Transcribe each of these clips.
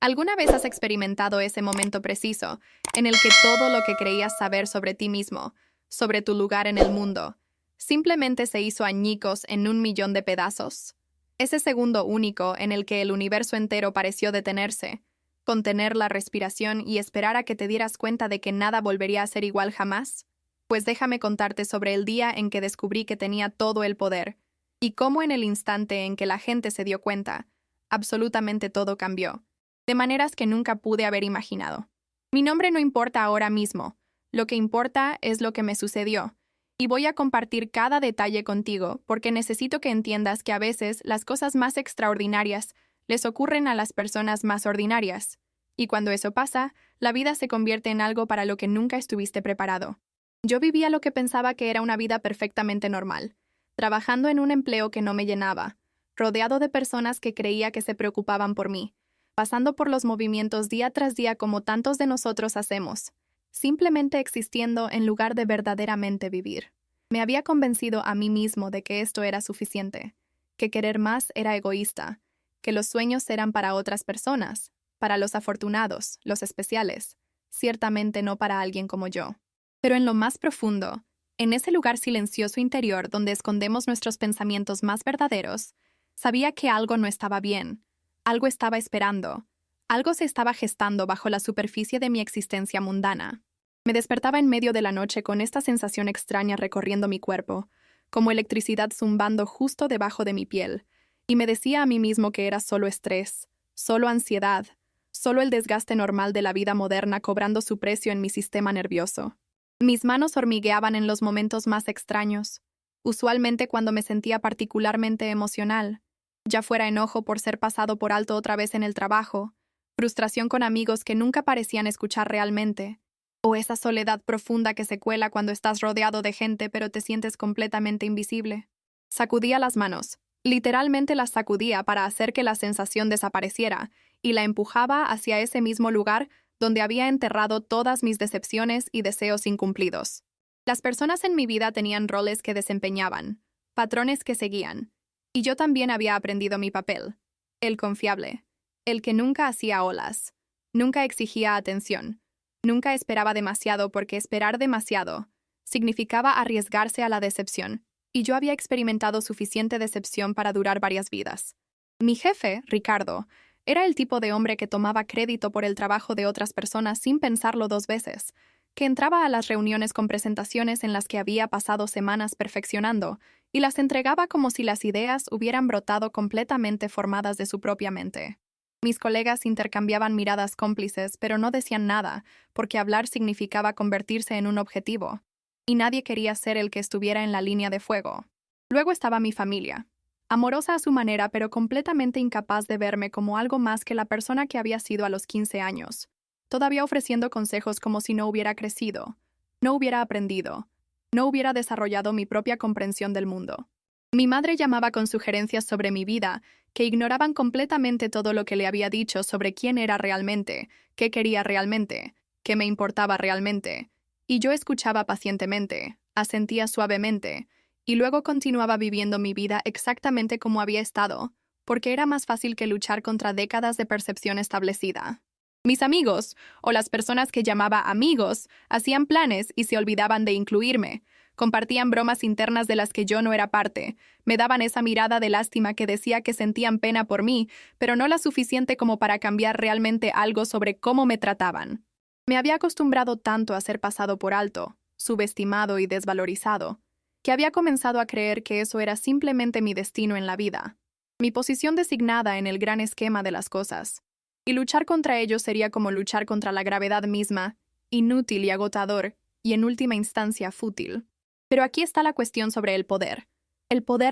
¿Alguna vez has experimentado ese momento preciso en el que todo lo que creías saber sobre ti mismo, sobre tu lugar en el mundo, simplemente se hizo añicos en 1 millón de pedazos? Ese segundo único en el que el universo entero pareció detenerse, contener la respiración y esperar a que te dieras cuenta de que nada volvería a ser igual jamás. Pues déjame contarte sobre el día en que descubrí que tenía todo el poder, y cómo en el instante en que la gente se dio cuenta, absolutamente todo cambió, de maneras que nunca pude haber imaginado. Mi nombre no importa ahora mismo, lo que importa es lo que me sucedió, y voy a compartir cada detalle contigo porque necesito que entiendas que a veces las cosas más extraordinarias les ocurren a las personas más ordinarias, y cuando eso pasa, la vida se convierte en algo para lo que nunca estuviste preparado. Yo vivía lo que pensaba que era una vida perfectamente normal, trabajando en un empleo que no me llenaba, rodeado de personas que creía que se preocupaban por mí, pasando por los movimientos día tras día como tantos de nosotros hacemos, simplemente existiendo en lugar de verdaderamente vivir. Me había convencido a mí mismo de que esto era suficiente, que querer más era egoísta, que los sueños eran para otras personas, para los afortunados, los especiales, ciertamente no para alguien como yo. Pero en lo más profundo, en ese lugar silencioso interior donde escondemos nuestros pensamientos más verdaderos, sabía que algo no estaba bien, algo estaba esperando, algo se estaba gestando bajo la superficie de mi existencia mundana. Me despertaba en medio de la noche con esta sensación extraña recorriendo mi cuerpo, como electricidad zumbando justo debajo de mi piel, y me decía a mí mismo que era solo estrés, solo ansiedad, solo el desgaste normal de la vida moderna cobrando su precio en mi sistema nervioso. Mis manos hormigueaban en los momentos más extraños, usualmente cuando me sentía particularmente emocional, ya fuera enojo por ser pasado por alto otra vez en el trabajo, frustración con amigos que nunca parecían escuchar realmente, o esa soledad profunda que se cuela cuando estás rodeado de gente pero te sientes completamente invisible. Sacudía las manos, literalmente las sacudía para hacer que la sensación desapareciera, y la empujaba hacia ese mismo lugar donde había enterrado todas mis decepciones y deseos incumplidos. Las personas en mi vida tenían roles que desempeñaban, patrones que seguían, y yo también había aprendido mi papel, el confiable, el que nunca hacía olas, nunca exigía atención, nunca esperaba demasiado porque esperar demasiado significaba arriesgarse a la decepción, y yo había experimentado suficiente decepción para durar varias vidas. Mi jefe, Ricardo, era el tipo de hombre que tomaba crédito por el trabajo de otras personas sin pensarlo 2 veces, que entraba a las reuniones con presentaciones en las que había pasado semanas perfeccionando y las entregaba como si las ideas hubieran brotado completamente formadas de su propia mente. Mis colegas intercambiaban miradas cómplices, pero no decían nada, porque hablar significaba convertirse en un objetivo, y nadie quería ser el que estuviera en la línea de fuego. Luego estaba mi familia, amorosa a su manera, pero completamente incapaz de verme como algo más que la persona que había sido a los 15 años, todavía ofreciendo consejos como si no hubiera crecido, no hubiera aprendido, no hubiera desarrollado mi propia comprensión del mundo. Mi madre llamaba con sugerencias sobre mi vida, que ignoraban completamente todo lo que le había dicho sobre quién era realmente, qué quería realmente, qué me importaba realmente, y yo escuchaba pacientemente, asentía suavemente, y luego continuaba viviendo mi vida exactamente como había estado, porque era más fácil que luchar contra décadas de percepción establecida. Mis amigos, o las personas que llamaba amigos, hacían planes y se olvidaban de incluirme, compartían bromas internas de las que yo no era parte, me daban esa mirada de lástima que decía que sentían pena por mí, pero no la suficiente como para cambiar realmente algo sobre cómo me trataban. Me había acostumbrado tanto a ser pasado por alto, subestimado y desvalorizado, que había comenzado a creer que eso era simplemente mi destino en la vida, mi posición designada en el gran esquema de las cosas. Y luchar contra ello sería como luchar contra la gravedad misma, inútil y agotador, y en última instancia fútil. Pero aquí está la cuestión sobre el poder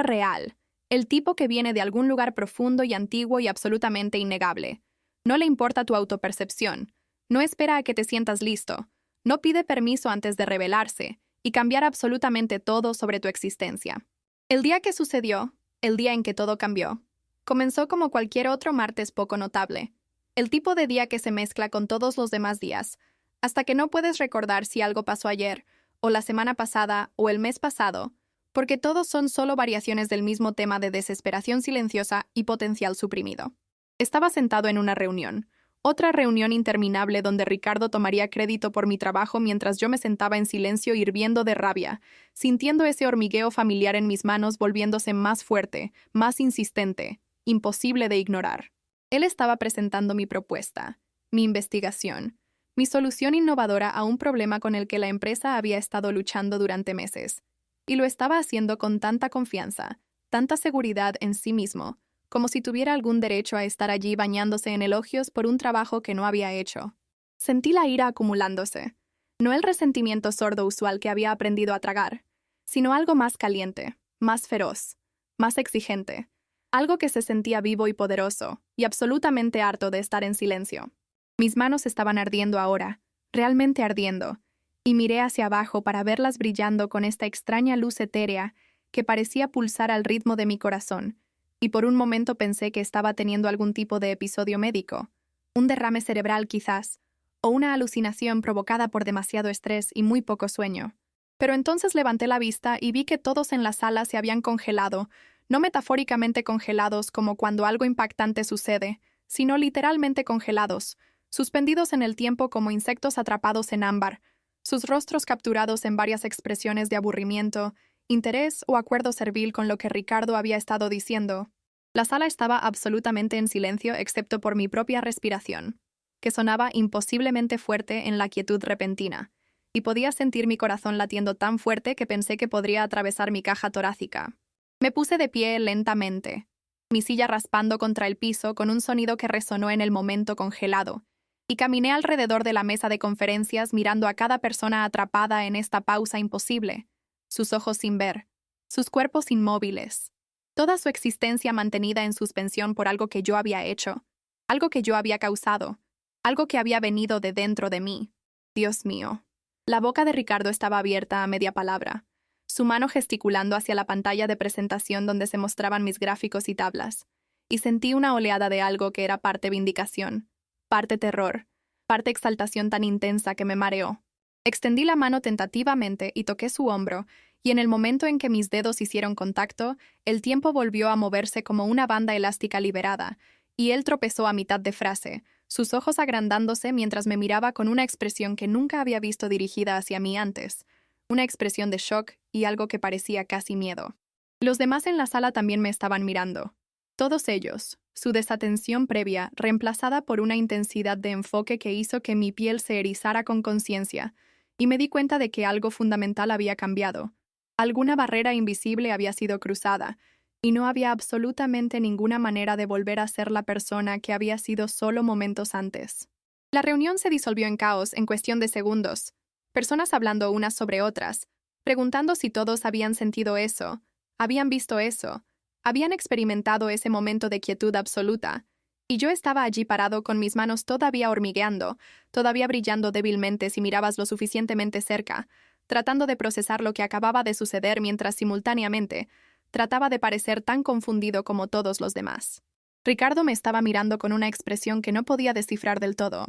real, el tipo que viene de algún lugar profundo y antiguo y absolutamente innegable. No le importa tu autopercepción, no espera a que te sientas listo, no pide permiso antes de revelarse y cambiar absolutamente todo sobre tu existencia. El día que sucedió, el día en que todo cambió, comenzó como cualquier otro martes poco notable, el tipo de día que se mezcla con todos los demás días, hasta que no puedes recordar si algo pasó ayer, o la semana pasada, o el mes pasado, porque todos son solo variaciones del mismo tema de desesperación silenciosa y potencial suprimido. Estaba sentado en una reunión, Otra reunión interminable donde Ricardo tomaría crédito por mi trabajo mientras yo me sentaba en silencio hirviendo de rabia, sintiendo ese hormigueo familiar en mis manos volviéndose más fuerte, más insistente, imposible de ignorar. Él estaba presentando mi propuesta, mi investigación, mi solución innovadora a un problema con el que la empresa había estado luchando durante meses. Y lo estaba haciendo con tanta confianza, tanta seguridad en sí mismo, como si tuviera algún derecho a estar allí bañándose en elogios por un trabajo que no había hecho. Sentí la ira acumulándose, no el resentimiento sordo usual que había aprendido a tragar, sino algo más caliente, más feroz, más exigente, algo que se sentía vivo y poderoso, y absolutamente harto de estar en silencio. Mis manos estaban ardiendo ahora, realmente ardiendo, y miré hacia abajo para verlas brillando con esta extraña luz etérea que parecía pulsar al ritmo de mi corazón, y por un momento pensé que estaba teniendo algún tipo de episodio médico, un derrame cerebral quizás, o una alucinación provocada por demasiado estrés y muy poco sueño. Pero entonces levanté la vista y vi que todos en la sala se habían congelado, no metafóricamente congelados como cuando algo impactante sucede, sino literalmente congelados, suspendidos en el tiempo como insectos atrapados en ámbar, sus rostros capturados en varias expresiones de aburrimiento, interés o acuerdo servil con lo que Ricardo había estado diciendo. La sala estaba absolutamente en silencio excepto por mi propia respiración, que sonaba imposiblemente fuerte en la quietud repentina, y podía sentir mi corazón latiendo tan fuerte que pensé que podría atravesar mi caja torácica. Me puse de pie lentamente, mi silla raspando contra el piso con un sonido que resonó en el momento congelado, y caminé alrededor de la mesa de conferencias mirando a cada persona atrapada en esta pausa imposible, sus ojos sin ver, sus cuerpos inmóviles, toda su existencia mantenida en suspensión por algo que yo había hecho, algo que yo había causado, algo que había venido de dentro de mí. Dios mío. La boca de Ricardo estaba abierta a media palabra, su mano gesticulando hacia la pantalla de presentación donde se mostraban mis gráficos y tablas, y sentí una oleada de algo que era parte vindicación, parte terror, parte exaltación tan intensa que me mareó. Extendí la mano tentativamente y toqué su hombro, y en el momento en que mis dedos hicieron contacto, el tiempo volvió a moverse como una banda elástica liberada, y él tropezó a mitad de frase, sus ojos agrandándose mientras me miraba con una expresión que nunca había visto dirigida hacia mí antes, una expresión de shock y algo que parecía casi miedo. Los demás en la sala también me estaban mirando. Todos ellos, su desatención previa reemplazada por una intensidad de enfoque que hizo que mi piel se erizara con conciencia, y me di cuenta de que algo fundamental había cambiado. Alguna barrera invisible había sido cruzada, y no había absolutamente ninguna manera de volver a ser la persona que había sido solo momentos antes. La reunión se disolvió en caos en cuestión de segundos, personas hablando unas sobre otras, preguntando si todos habían sentido eso, habían visto eso, habían experimentado ese momento de quietud absoluta, y yo estaba allí parado con mis manos todavía hormigueando, todavía brillando débilmente si mirabas lo suficientemente cerca, tratando de procesar lo que acababa de suceder mientras simultáneamente trataba de parecer tan confundido como todos los demás. Ricardo me estaba mirando con una expresión que no podía descifrar del todo,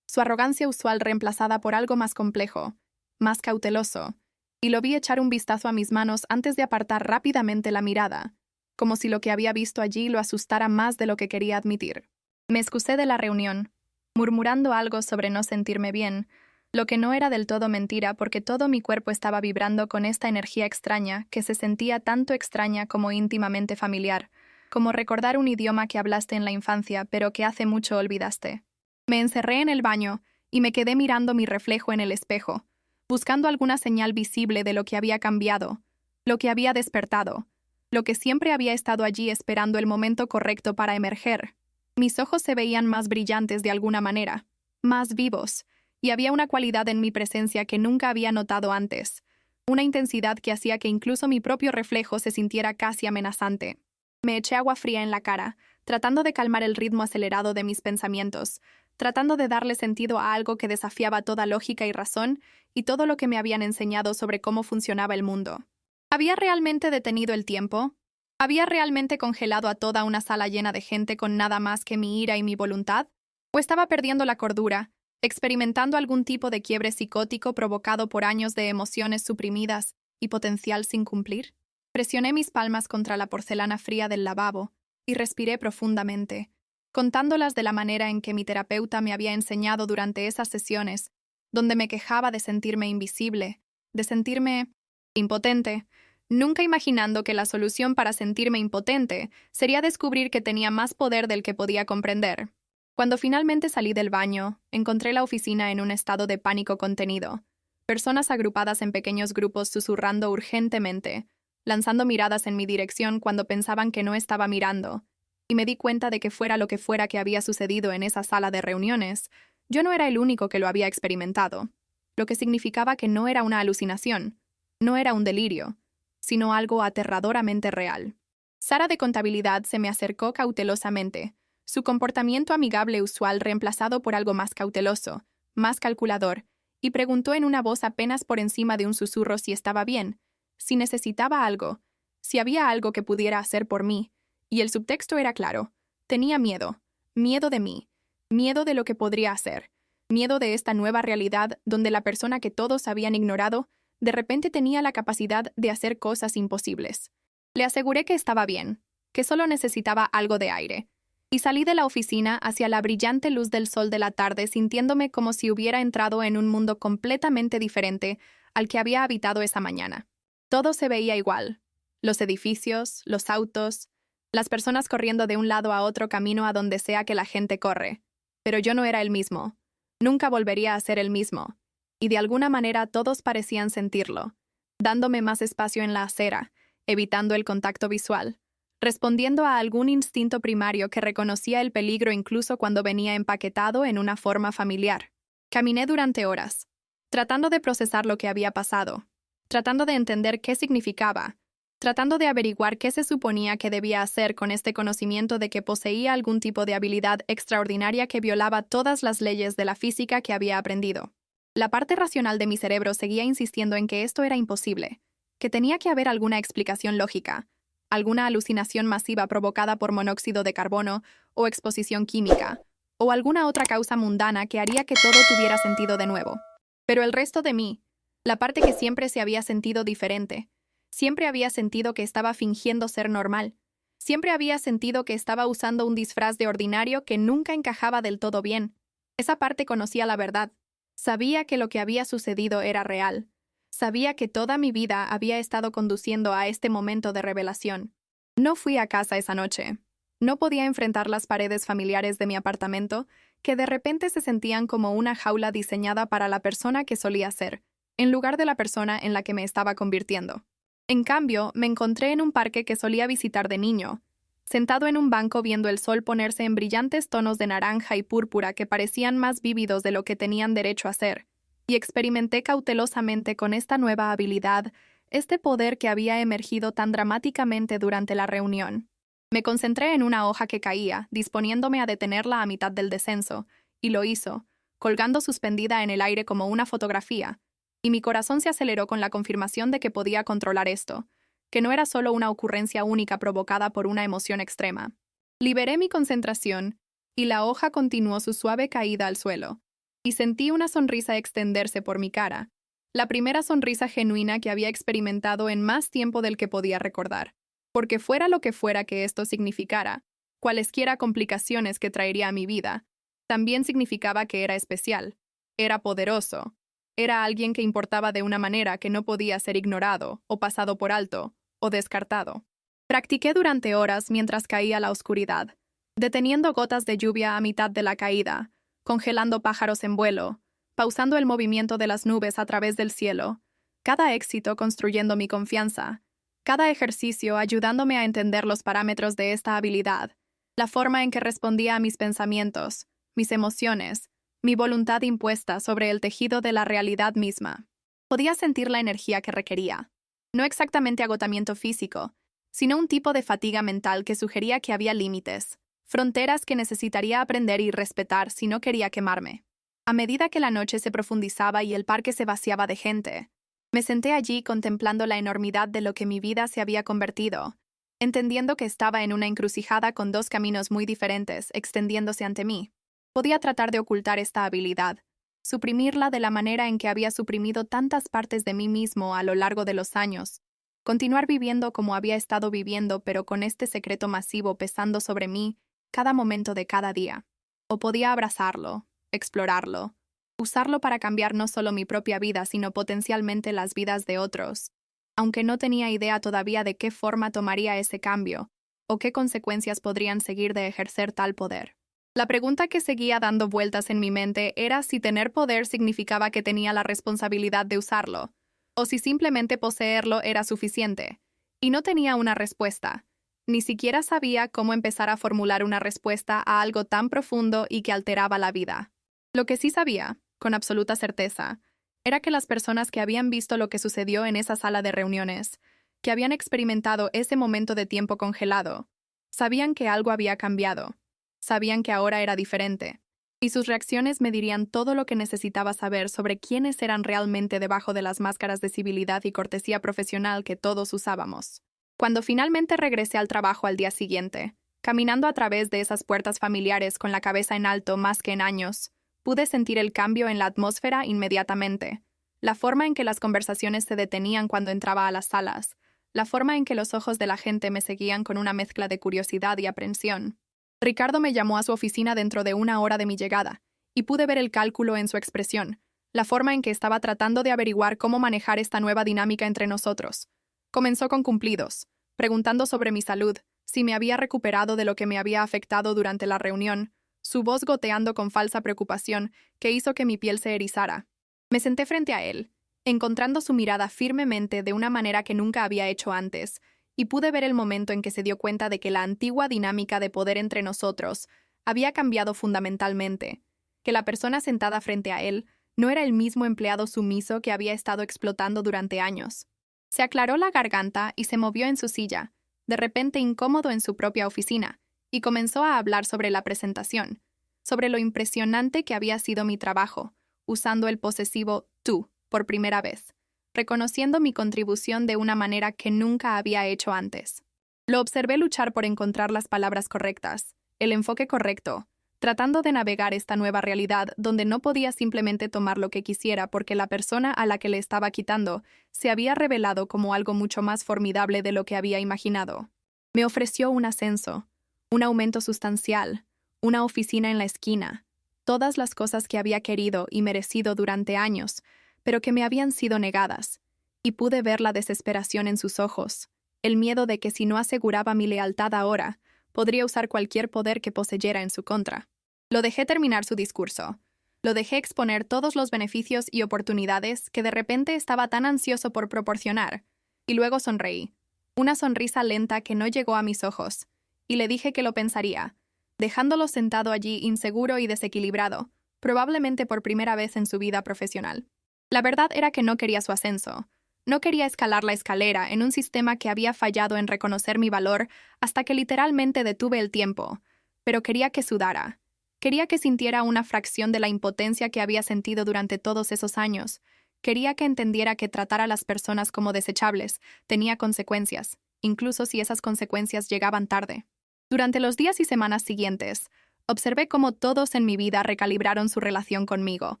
su arrogancia usual reemplazada por algo más complejo, más cauteloso, y lo vi echar un vistazo a mis manos antes de apartar rápidamente la mirada, como si lo que había visto allí lo asustara más de lo que quería admitir. Me excusé de la reunión, murmurando algo sobre no sentirme bien, lo que no era del todo mentira porque todo mi cuerpo estaba vibrando con esta energía extraña que se sentía tanto extraña como íntimamente familiar, como recordar un idioma que hablaste en la infancia pero que hace mucho olvidaste. Me encerré en el baño y me quedé mirando mi reflejo en el espejo, buscando alguna señal visible de lo que había cambiado, lo que había despertado, lo que siempre había estado allí esperando el momento correcto para emerger. Mis ojos se veían más brillantes de alguna manera, más vivos, y había una cualidad en mi presencia que nunca había notado antes, una intensidad que hacía que incluso mi propio reflejo se sintiera casi amenazante. Me eché agua fría en la cara, tratando de calmar el ritmo acelerado de mis pensamientos, tratando de darle sentido a algo que desafiaba toda lógica y razón y todo lo que me habían enseñado sobre cómo funcionaba el mundo. ¿Había realmente detenido el tiempo? ¿Había realmente congelado a toda una sala llena de gente con nada más que mi ira y mi voluntad? ¿O estaba perdiendo la cordura, experimentando algún tipo de quiebre psicótico provocado por años de emociones suprimidas y potencial sin cumplir? Presioné mis palmas contra la porcelana fría del lavabo y respiré profundamente, contándolas de la manera en que mi terapeuta me había enseñado durante esas sesiones, donde me quejaba de sentirme invisible, de sentirme impotente, nunca imaginando que la solución para sentirme impotente sería descubrir que tenía más poder del que podía comprender. Cuando finalmente salí del baño, encontré la oficina en un estado de pánico contenido. Personas agrupadas en pequeños grupos susurrando urgentemente, lanzando miradas en mi dirección cuando pensaban que no estaba mirando, y me di cuenta de que fuera lo que fuera que había sucedido en esa sala de reuniones, yo no era el único que lo había experimentado, lo que significaba que no era una alucinación, no era un delirio, sino algo aterradoramente real. Sara de contabilidad se me acercó cautelosamente, su comportamiento amigable usual reemplazado por algo más cauteloso, más calculador, y preguntó en una voz apenas por encima de un susurro si estaba bien, si necesitaba algo, si había algo que pudiera hacer por mí, y el subtexto era claro. Tenía miedo, miedo de mí, miedo de lo que podría hacer, miedo de esta nueva realidad donde la persona que todos habían ignorado de repente tenía la capacidad de hacer cosas imposibles. Le aseguré que estaba bien, que solo necesitaba algo de aire, y salí de la oficina hacia la brillante luz del sol de la tarde sintiéndome como si hubiera entrado en un mundo completamente diferente al que había habitado esa mañana. Todo se veía igual. Los edificios, los autos, las personas corriendo de un lado a otro camino a donde sea que la gente corre. Pero yo no era el mismo. Nunca volvería a ser el mismo. Y de alguna manera todos parecían sentirlo, dándome más espacio en la acera, evitando el contacto visual, respondiendo a algún instinto primario que reconocía el peligro incluso cuando venía empaquetado en una forma familiar. Caminé durante horas, tratando de procesar lo que había pasado, tratando de entender qué significaba, tratando de averiguar qué se suponía que debía hacer con este conocimiento de que poseía algún tipo de habilidad extraordinaria que violaba todas las leyes de la física que había aprendido. La parte racional de mi cerebro seguía insistiendo en que esto era imposible, que tenía que haber alguna explicación lógica, alguna alucinación masiva provocada por monóxido de carbono o exposición química, o alguna otra causa mundana que haría que todo tuviera sentido de nuevo. Pero el resto de mí, la parte que siempre se había sentido diferente, siempre había sentido que estaba fingiendo ser normal, siempre había sentido que estaba usando un disfraz de ordinario que nunca encajaba del todo bien. Esa parte conocía la verdad. Sabía que lo que había sucedido era real. Sabía que toda mi vida había estado conduciendo a este momento de revelación. No fui a casa esa noche. No podía enfrentar las paredes familiares de mi apartamento, que de repente se sentían como una jaula diseñada para la persona que solía ser, en lugar de la persona en la que me estaba convirtiendo. En cambio, me encontré en un parque que solía visitar de niño, sentado en un banco viendo el sol ponerse en brillantes tonos de naranja y púrpura que parecían más vívidos de lo que tenían derecho a ser, y experimenté cautelosamente con esta nueva habilidad, este poder que había emergido tan dramáticamente durante la reunión. Me concentré en una hoja que caía, disponiéndome a detenerla a mitad del descenso, y lo hizo, colgando suspendida en el aire como una fotografía, y mi corazón se aceleró con la confirmación de que podía controlar esto, que no era solo una ocurrencia única provocada por una emoción extrema. Liberé mi concentración, y la hoja continuó su suave caída al suelo, y sentí una sonrisa extenderse por mi cara, la primera sonrisa genuina que había experimentado en más tiempo del que podía recordar, porque fuera lo que fuera que esto significara, cualesquiera complicaciones que traería a mi vida, también significaba que era especial, era poderoso, era alguien que importaba de una manera que no podía ser ignorado o pasado por alto, o descartado. Practiqué durante horas mientras caía la oscuridad, deteniendo gotas de lluvia a mitad de la caída, congelando pájaros en vuelo, pausando el movimiento de las nubes a través del cielo, cada éxito construyendo mi confianza, cada ejercicio ayudándome a entender los parámetros de esta habilidad, la forma en que respondía a mis pensamientos, mis emociones, mi voluntad impuesta sobre el tejido de la realidad misma. Podía sentir la energía que requería. No exactamente agotamiento físico, sino un tipo de fatiga mental que sugería que había límites, fronteras que necesitaría aprender y respetar si no quería quemarme. A medida que la noche se profundizaba y el parque se vaciaba de gente, me senté allí contemplando la enormidad de lo que mi vida se había convertido, entendiendo que estaba en una encrucijada con dos caminos muy diferentes extendiéndose ante mí. Podía tratar de ocultar esta habilidad, suprimirla de la manera en que había suprimido tantas partes de mí mismo a lo largo de los años, continuar viviendo como había estado viviendo pero con este secreto masivo pesando sobre mí cada momento de cada día. O podía abrazarlo, explorarlo, usarlo para cambiar no solo mi propia vida, sino potencialmente las vidas de otros, aunque no tenía idea todavía de qué forma tomaría ese cambio o qué consecuencias podrían seguir de ejercer tal poder. La pregunta que seguía dando vueltas en mi mente era si tener poder significaba que tenía la responsabilidad de usarlo, o si simplemente poseerlo era suficiente. Y no tenía una respuesta. Ni siquiera sabía cómo empezar a formular una respuesta a algo tan profundo y que alteraba la vida. Lo que sí sabía, con absoluta certeza, era que las personas que habían visto lo que sucedió en esa sala de reuniones, que habían experimentado ese momento de tiempo congelado, sabían que algo había cambiado, sabían que ahora era diferente, y sus reacciones me dirían todo lo que necesitaba saber sobre quiénes eran realmente debajo de las máscaras de civilidad y cortesía profesional que todos usábamos. Cuando finalmente regresé al trabajo al día siguiente, caminando a través de esas puertas familiares con la cabeza en alto más que en años, pude sentir el cambio en la atmósfera inmediatamente. La forma en que las conversaciones se detenían cuando entraba a las salas, la forma en que los ojos de la gente me seguían con una mezcla de curiosidad y aprensión. Ricardo me llamó a su oficina dentro de una hora de mi llegada, y pude ver el cálculo en su expresión, la forma en que estaba tratando de averiguar cómo manejar esta nueva dinámica entre nosotros. Comenzó con cumplidos, preguntando sobre mi salud, si me había recuperado de lo que me había afectado durante la reunión, su voz goteando con falsa preocupación que hizo que mi piel se erizara. Me senté frente a él, encontrando su mirada firmemente de una manera que nunca había hecho antes, y pude ver el momento en que se dio cuenta de que la antigua dinámica de poder entre nosotros había cambiado fundamentalmente, que la persona sentada frente a él no era el mismo empleado sumiso que había estado explotando durante años. Se aclaró la garganta y se movió en su silla, de repente incómodo en su propia oficina, y comenzó a hablar sobre la presentación, sobre lo impresionante que había sido mi trabajo, usando el posesivo tú por primera vez, reconociendo mi contribución de una manera que nunca había hecho antes. Lo observé luchar por encontrar las palabras correctas, el enfoque correcto, tratando de navegar esta nueva realidad donde no podía simplemente tomar lo que quisiera porque la persona a la que le estaba quitando se había revelado como algo mucho más formidable de lo que había imaginado. Me ofreció un ascenso, un aumento sustancial, una oficina en la esquina, todas las cosas que había querido y merecido durante años, pero que me habían sido negadas, y pude ver la desesperación en sus ojos, el miedo de que si no aseguraba mi lealtad ahora, podría usar cualquier poder que poseyera en su contra. Lo dejé terminar su discurso. Lo dejé exponer todos los beneficios y oportunidades que de repente estaba tan ansioso por proporcionar, y luego sonreí, una sonrisa lenta que no llegó a mis ojos, y le dije que lo pensaría, dejándolo sentado allí inseguro y desequilibrado, probablemente por primera vez en su vida profesional. La verdad era que no quería su ascenso. No quería escalar la escalera en un sistema que había fallado en reconocer mi valor hasta que literalmente detuve el tiempo, pero quería que sudara. Quería que sintiera una fracción de la impotencia que había sentido durante todos esos años. Quería que entendiera que tratar a las personas como desechables tenía consecuencias, incluso si esas consecuencias llegaban tarde. Durante los días y semanas siguientes, observé cómo todos en mi vida recalibraron su relación conmigo,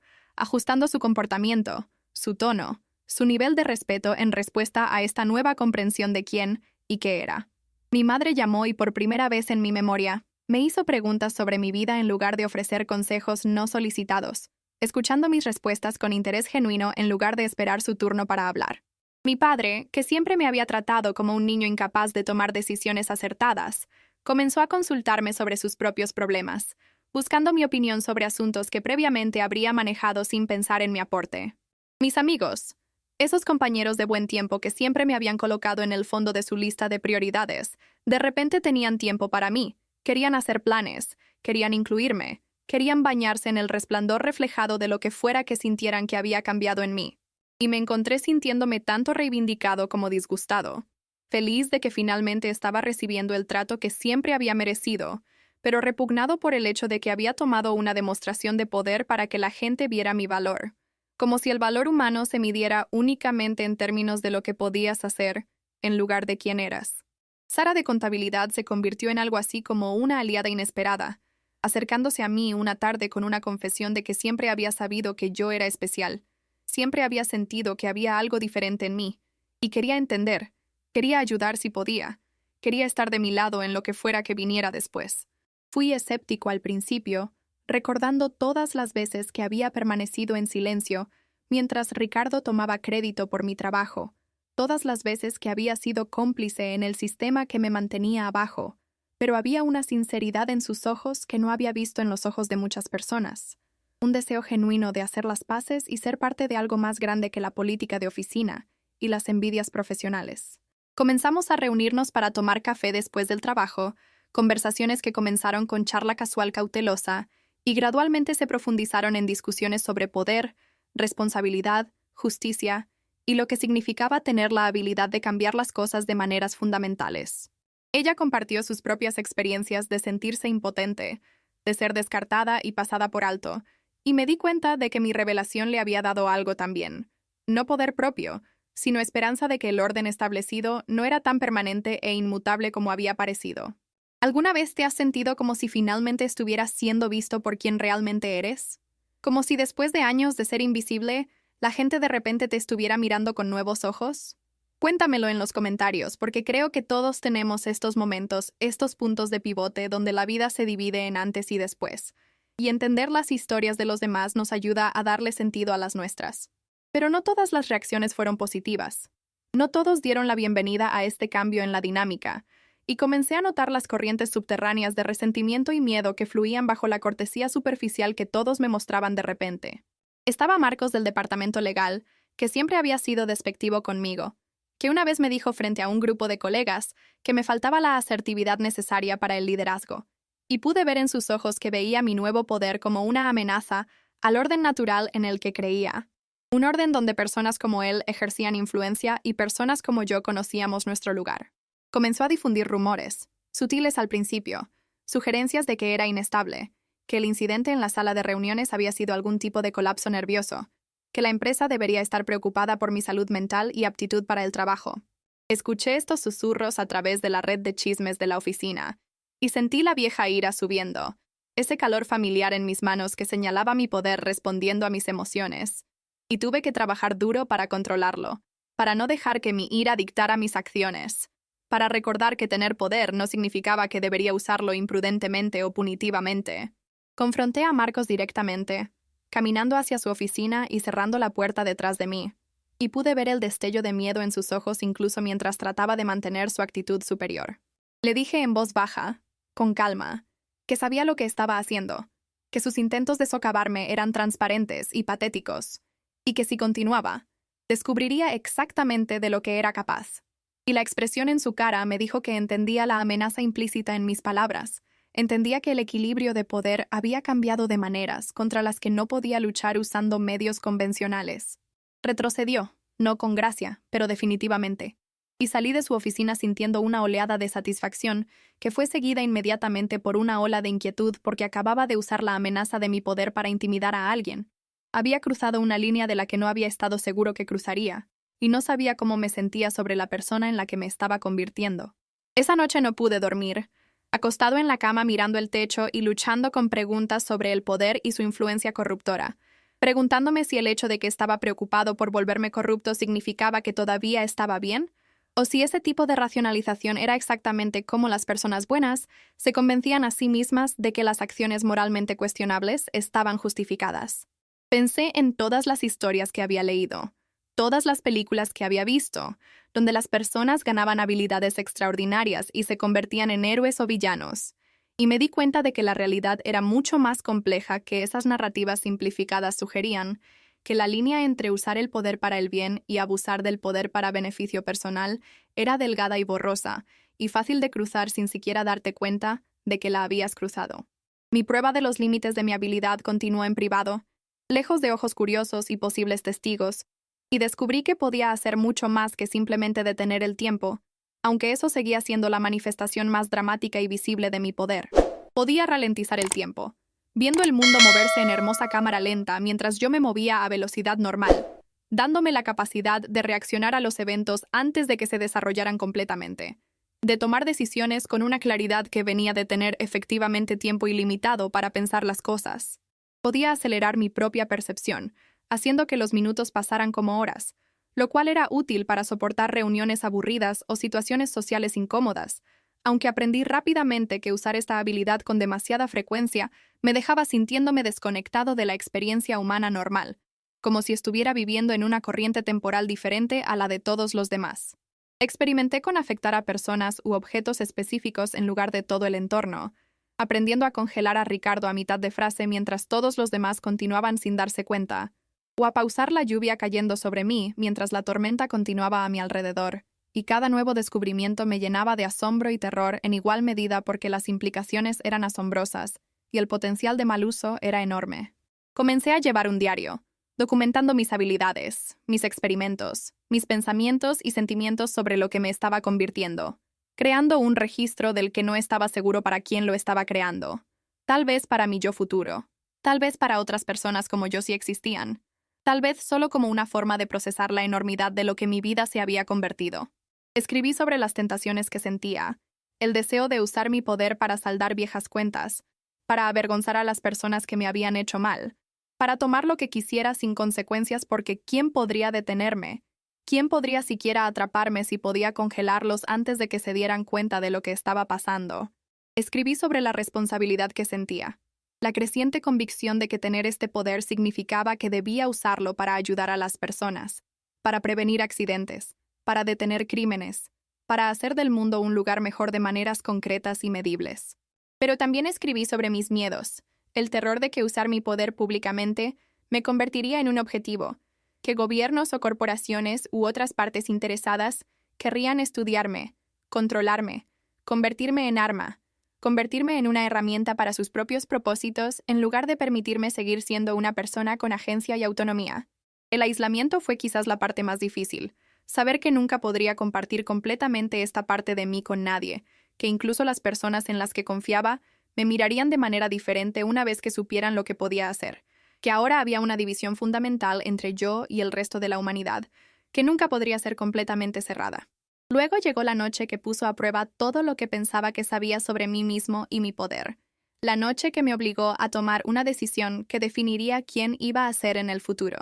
ajustando su comportamiento, su tono, su nivel de respeto en respuesta a esta nueva comprensión de quién y qué era. Mi madre llamó y por primera vez en mi memoria, me hizo preguntas sobre mi vida en lugar de ofrecer consejos no solicitados, escuchando mis respuestas con interés genuino en lugar de esperar su turno para hablar. Mi padre, que siempre me había tratado como un niño incapaz de tomar decisiones acertadas, comenzó a consultarme sobre sus propios problemas, buscando mi opinión sobre asuntos que previamente habría manejado sin pensar en mi aporte. Mis amigos, esos compañeros de buen tiempo que siempre me habían colocado en el fondo de su lista de prioridades, de repente tenían tiempo para mí, querían hacer planes, querían incluirme, querían bañarse en el resplandor reflejado de lo que fuera que sintieran que había cambiado en mí. Y me encontré sintiéndome tanto reivindicado como disgustado, feliz de que finalmente estaba recibiendo el trato que siempre había merecido, pero repugnado por el hecho de que había tomado una demostración de poder para que la gente viera mi valor, como si el valor humano se midiera únicamente en términos de lo que podías hacer, en lugar de quién eras. Sara de contabilidad se convirtió en algo así como una aliada inesperada, acercándose a mí una tarde con una confesión de que siempre había sabido que yo era especial, siempre había sentido que había algo diferente en mí, y quería entender, quería ayudar si podía, quería estar de mi lado en lo que fuera que viniera después. Fui escéptico al principio, recordando todas las veces que había permanecido en silencio mientras Ricardo tomaba crédito por mi trabajo, todas las veces que había sido cómplice en el sistema que me mantenía abajo, pero había una sinceridad en sus ojos que no había visto en los ojos de muchas personas. Un deseo genuino de hacer las paces y ser parte de algo más grande que la política de oficina y las envidias profesionales. Comenzamos a reunirnos para tomar café después del trabajo, conversaciones que comenzaron con charla casual cautelosa y gradualmente se profundizaron en discusiones sobre poder, responsabilidad, justicia y lo que significaba tener la habilidad de cambiar las cosas de maneras fundamentales. Ella compartió sus propias experiencias de sentirse impotente, de ser descartada y pasada por alto, y me di cuenta de que mi revelación le había dado algo también. No poder propio, sino esperanza de que el orden establecido no era tan permanente e inmutable como había parecido. ¿Alguna vez te has sentido como si finalmente estuvieras siendo visto por quien realmente eres? Como si después de años de ser invisible, la gente de repente te estuviera mirando con nuevos ojos? Cuéntamelo en los comentarios, porque creo que todos tenemos estos momentos, estos puntos de pivote donde la vida se divide en antes y después. Y entender las historias de los demás nos ayuda a darle sentido a las nuestras. Pero no todas las reacciones fueron positivas. No todos dieron la bienvenida a este cambio en la dinámica, y comencé a notar las corrientes subterráneas de resentimiento y miedo que fluían bajo la cortesía superficial que todos me mostraban de repente. Estaba Marcos del departamento legal, que siempre había sido despectivo conmigo, que una vez me dijo frente a un grupo de colegas que me faltaba la asertividad necesaria para el liderazgo, y pude ver en sus ojos que veía mi nuevo poder como una amenaza al orden natural en el que creía. Un orden donde personas como él ejercían influencia y personas como yo conocíamos nuestro lugar. Comenzó a difundir rumores, sutiles al principio, sugerencias de que era inestable, que el incidente en la sala de reuniones había sido algún tipo de colapso nervioso, que la empresa debería estar preocupada por mi salud mental y aptitud para el trabajo. Escuché estos susurros a través de la red de chismes de la oficina, y sentí la vieja ira subiendo, ese calor familiar en mis manos que señalaba mi poder respondiendo a mis emociones, y tuve que trabajar duro para controlarlo, para no dejar que mi ira dictara mis acciones, para recordar que tener poder no significaba que debería usarlo imprudentemente o punitivamente. Confronté a Marcos directamente, caminando hacia su oficina y cerrando la puerta detrás de mí, y pude ver el destello de miedo en sus ojos incluso mientras trataba de mantener su actitud superior. Le dije en voz baja, con calma, que sabía lo que estaba haciendo, que sus intentos de socavarme eran transparentes y patéticos, y que si continuaba, descubriría exactamente de lo que era capaz. Y la expresión en su cara me dijo que entendía la amenaza implícita en mis palabras, entendía que el equilibrio de poder había cambiado de maneras contra las que no podía luchar usando medios convencionales. Retrocedió, no con gracia, pero definitivamente, y salí de su oficina sintiendo una oleada de satisfacción que fue seguida inmediatamente por una ola de inquietud porque acababa de usar la amenaza de mi poder para intimidar a alguien. Había cruzado una línea de la que no había estado seguro que cruzaría, y no sabía cómo me sentía sobre la persona en la que me estaba convirtiendo. Esa noche no pude dormir, acostado en la cama mirando el techo y luchando con preguntas sobre el poder y su influencia corruptora, preguntándome si el hecho de que estaba preocupado por volverme corrupto significaba que todavía estaba bien, o si ese tipo de racionalización era exactamente como las personas buenas se convencían a sí mismas de que las acciones moralmente cuestionables estaban justificadas. Pensé en todas las historias que había leído, todas las películas que había visto, donde las personas ganaban habilidades extraordinarias y se convertían en héroes o villanos, y me di cuenta de que la realidad era mucho más compleja que esas narrativas simplificadas sugerían, que la línea entre usar el poder para el bien y abusar del poder para beneficio personal era delgada y borrosa, y fácil de cruzar sin siquiera darte cuenta de que la habías cruzado. Mi prueba de los límites de mi habilidad continuó en privado, lejos de ojos curiosos y posibles testigos, y descubrí que podía hacer mucho más que simplemente detener el tiempo, aunque eso seguía siendo la manifestación más dramática y visible de mi poder. Podía ralentizar el tiempo, viendo el mundo moverse en hermosa cámara lenta mientras yo me movía a velocidad normal, dándome la capacidad de reaccionar a los eventos antes de que se desarrollaran completamente, de tomar decisiones con una claridad que venía de tener efectivamente tiempo ilimitado para pensar las cosas. Podía acelerar mi propia percepción, haciendo que los minutos pasaran como horas, lo cual era útil para soportar reuniones aburridas o situaciones sociales incómodas, aunque aprendí rápidamente que usar esta habilidad con demasiada frecuencia me dejaba sintiéndome desconectado de la experiencia humana normal, como si estuviera viviendo en una corriente temporal diferente a la de todos los demás. Experimenté con afectar a personas u objetos específicos en lugar de todo el entorno, aprendiendo a congelar a Ricardo a mitad de frase mientras todos los demás continuaban sin darse cuenta, o a pausar la lluvia cayendo sobre mí mientras la tormenta continuaba a mi alrededor, y cada nuevo descubrimiento me llenaba de asombro y terror en igual medida porque las implicaciones eran asombrosas y el potencial de mal uso era enorme. Comencé a llevar un diario, documentando mis habilidades, mis experimentos, mis pensamientos y sentimientos sobre lo que me estaba convirtiendo, creando un registro del que no estaba seguro para quién lo estaba creando. Tal vez para mi yo futuro, tal vez para otras personas como yo si existían, tal vez solo como una forma de procesar la enormidad de lo que mi vida se había convertido. Escribí sobre las tentaciones que sentía, el deseo de usar mi poder para saldar viejas cuentas, para avergonzar a las personas que me habían hecho mal, para tomar lo que quisiera sin consecuencias porque ¿quién podría detenerme? ¿Quién podría siquiera atraparme si podía congelarlos antes de que se dieran cuenta de lo que estaba pasando? Escribí sobre la responsabilidad que sentía, la creciente convicción de que tener este poder significaba que debía usarlo para ayudar a las personas, para prevenir accidentes, para detener crímenes, para hacer del mundo un lugar mejor de maneras concretas y medibles. Pero también escribí sobre mis miedos, el terror de que usar mi poder públicamente me convertiría en un objetivo, que gobiernos o corporaciones u otras partes interesadas querrían estudiarme, controlarme, convertirme en arma, convertirme en una herramienta para sus propios propósitos en lugar de permitirme seguir siendo una persona con agencia y autonomía. El aislamiento fue quizás la parte más difícil, saber que nunca podría compartir completamente esta parte de mí con nadie, que incluso las personas en las que confiaba me mirarían de manera diferente una vez que supieran lo que podía hacer, que ahora había una división fundamental entre yo y el resto de la humanidad, que nunca podría ser completamente cerrada. Luego llegó la noche que puso a prueba todo lo que pensaba que sabía sobre mí mismo y mi poder. La noche que me obligó a tomar una decisión que definiría quién iba a ser en el futuro.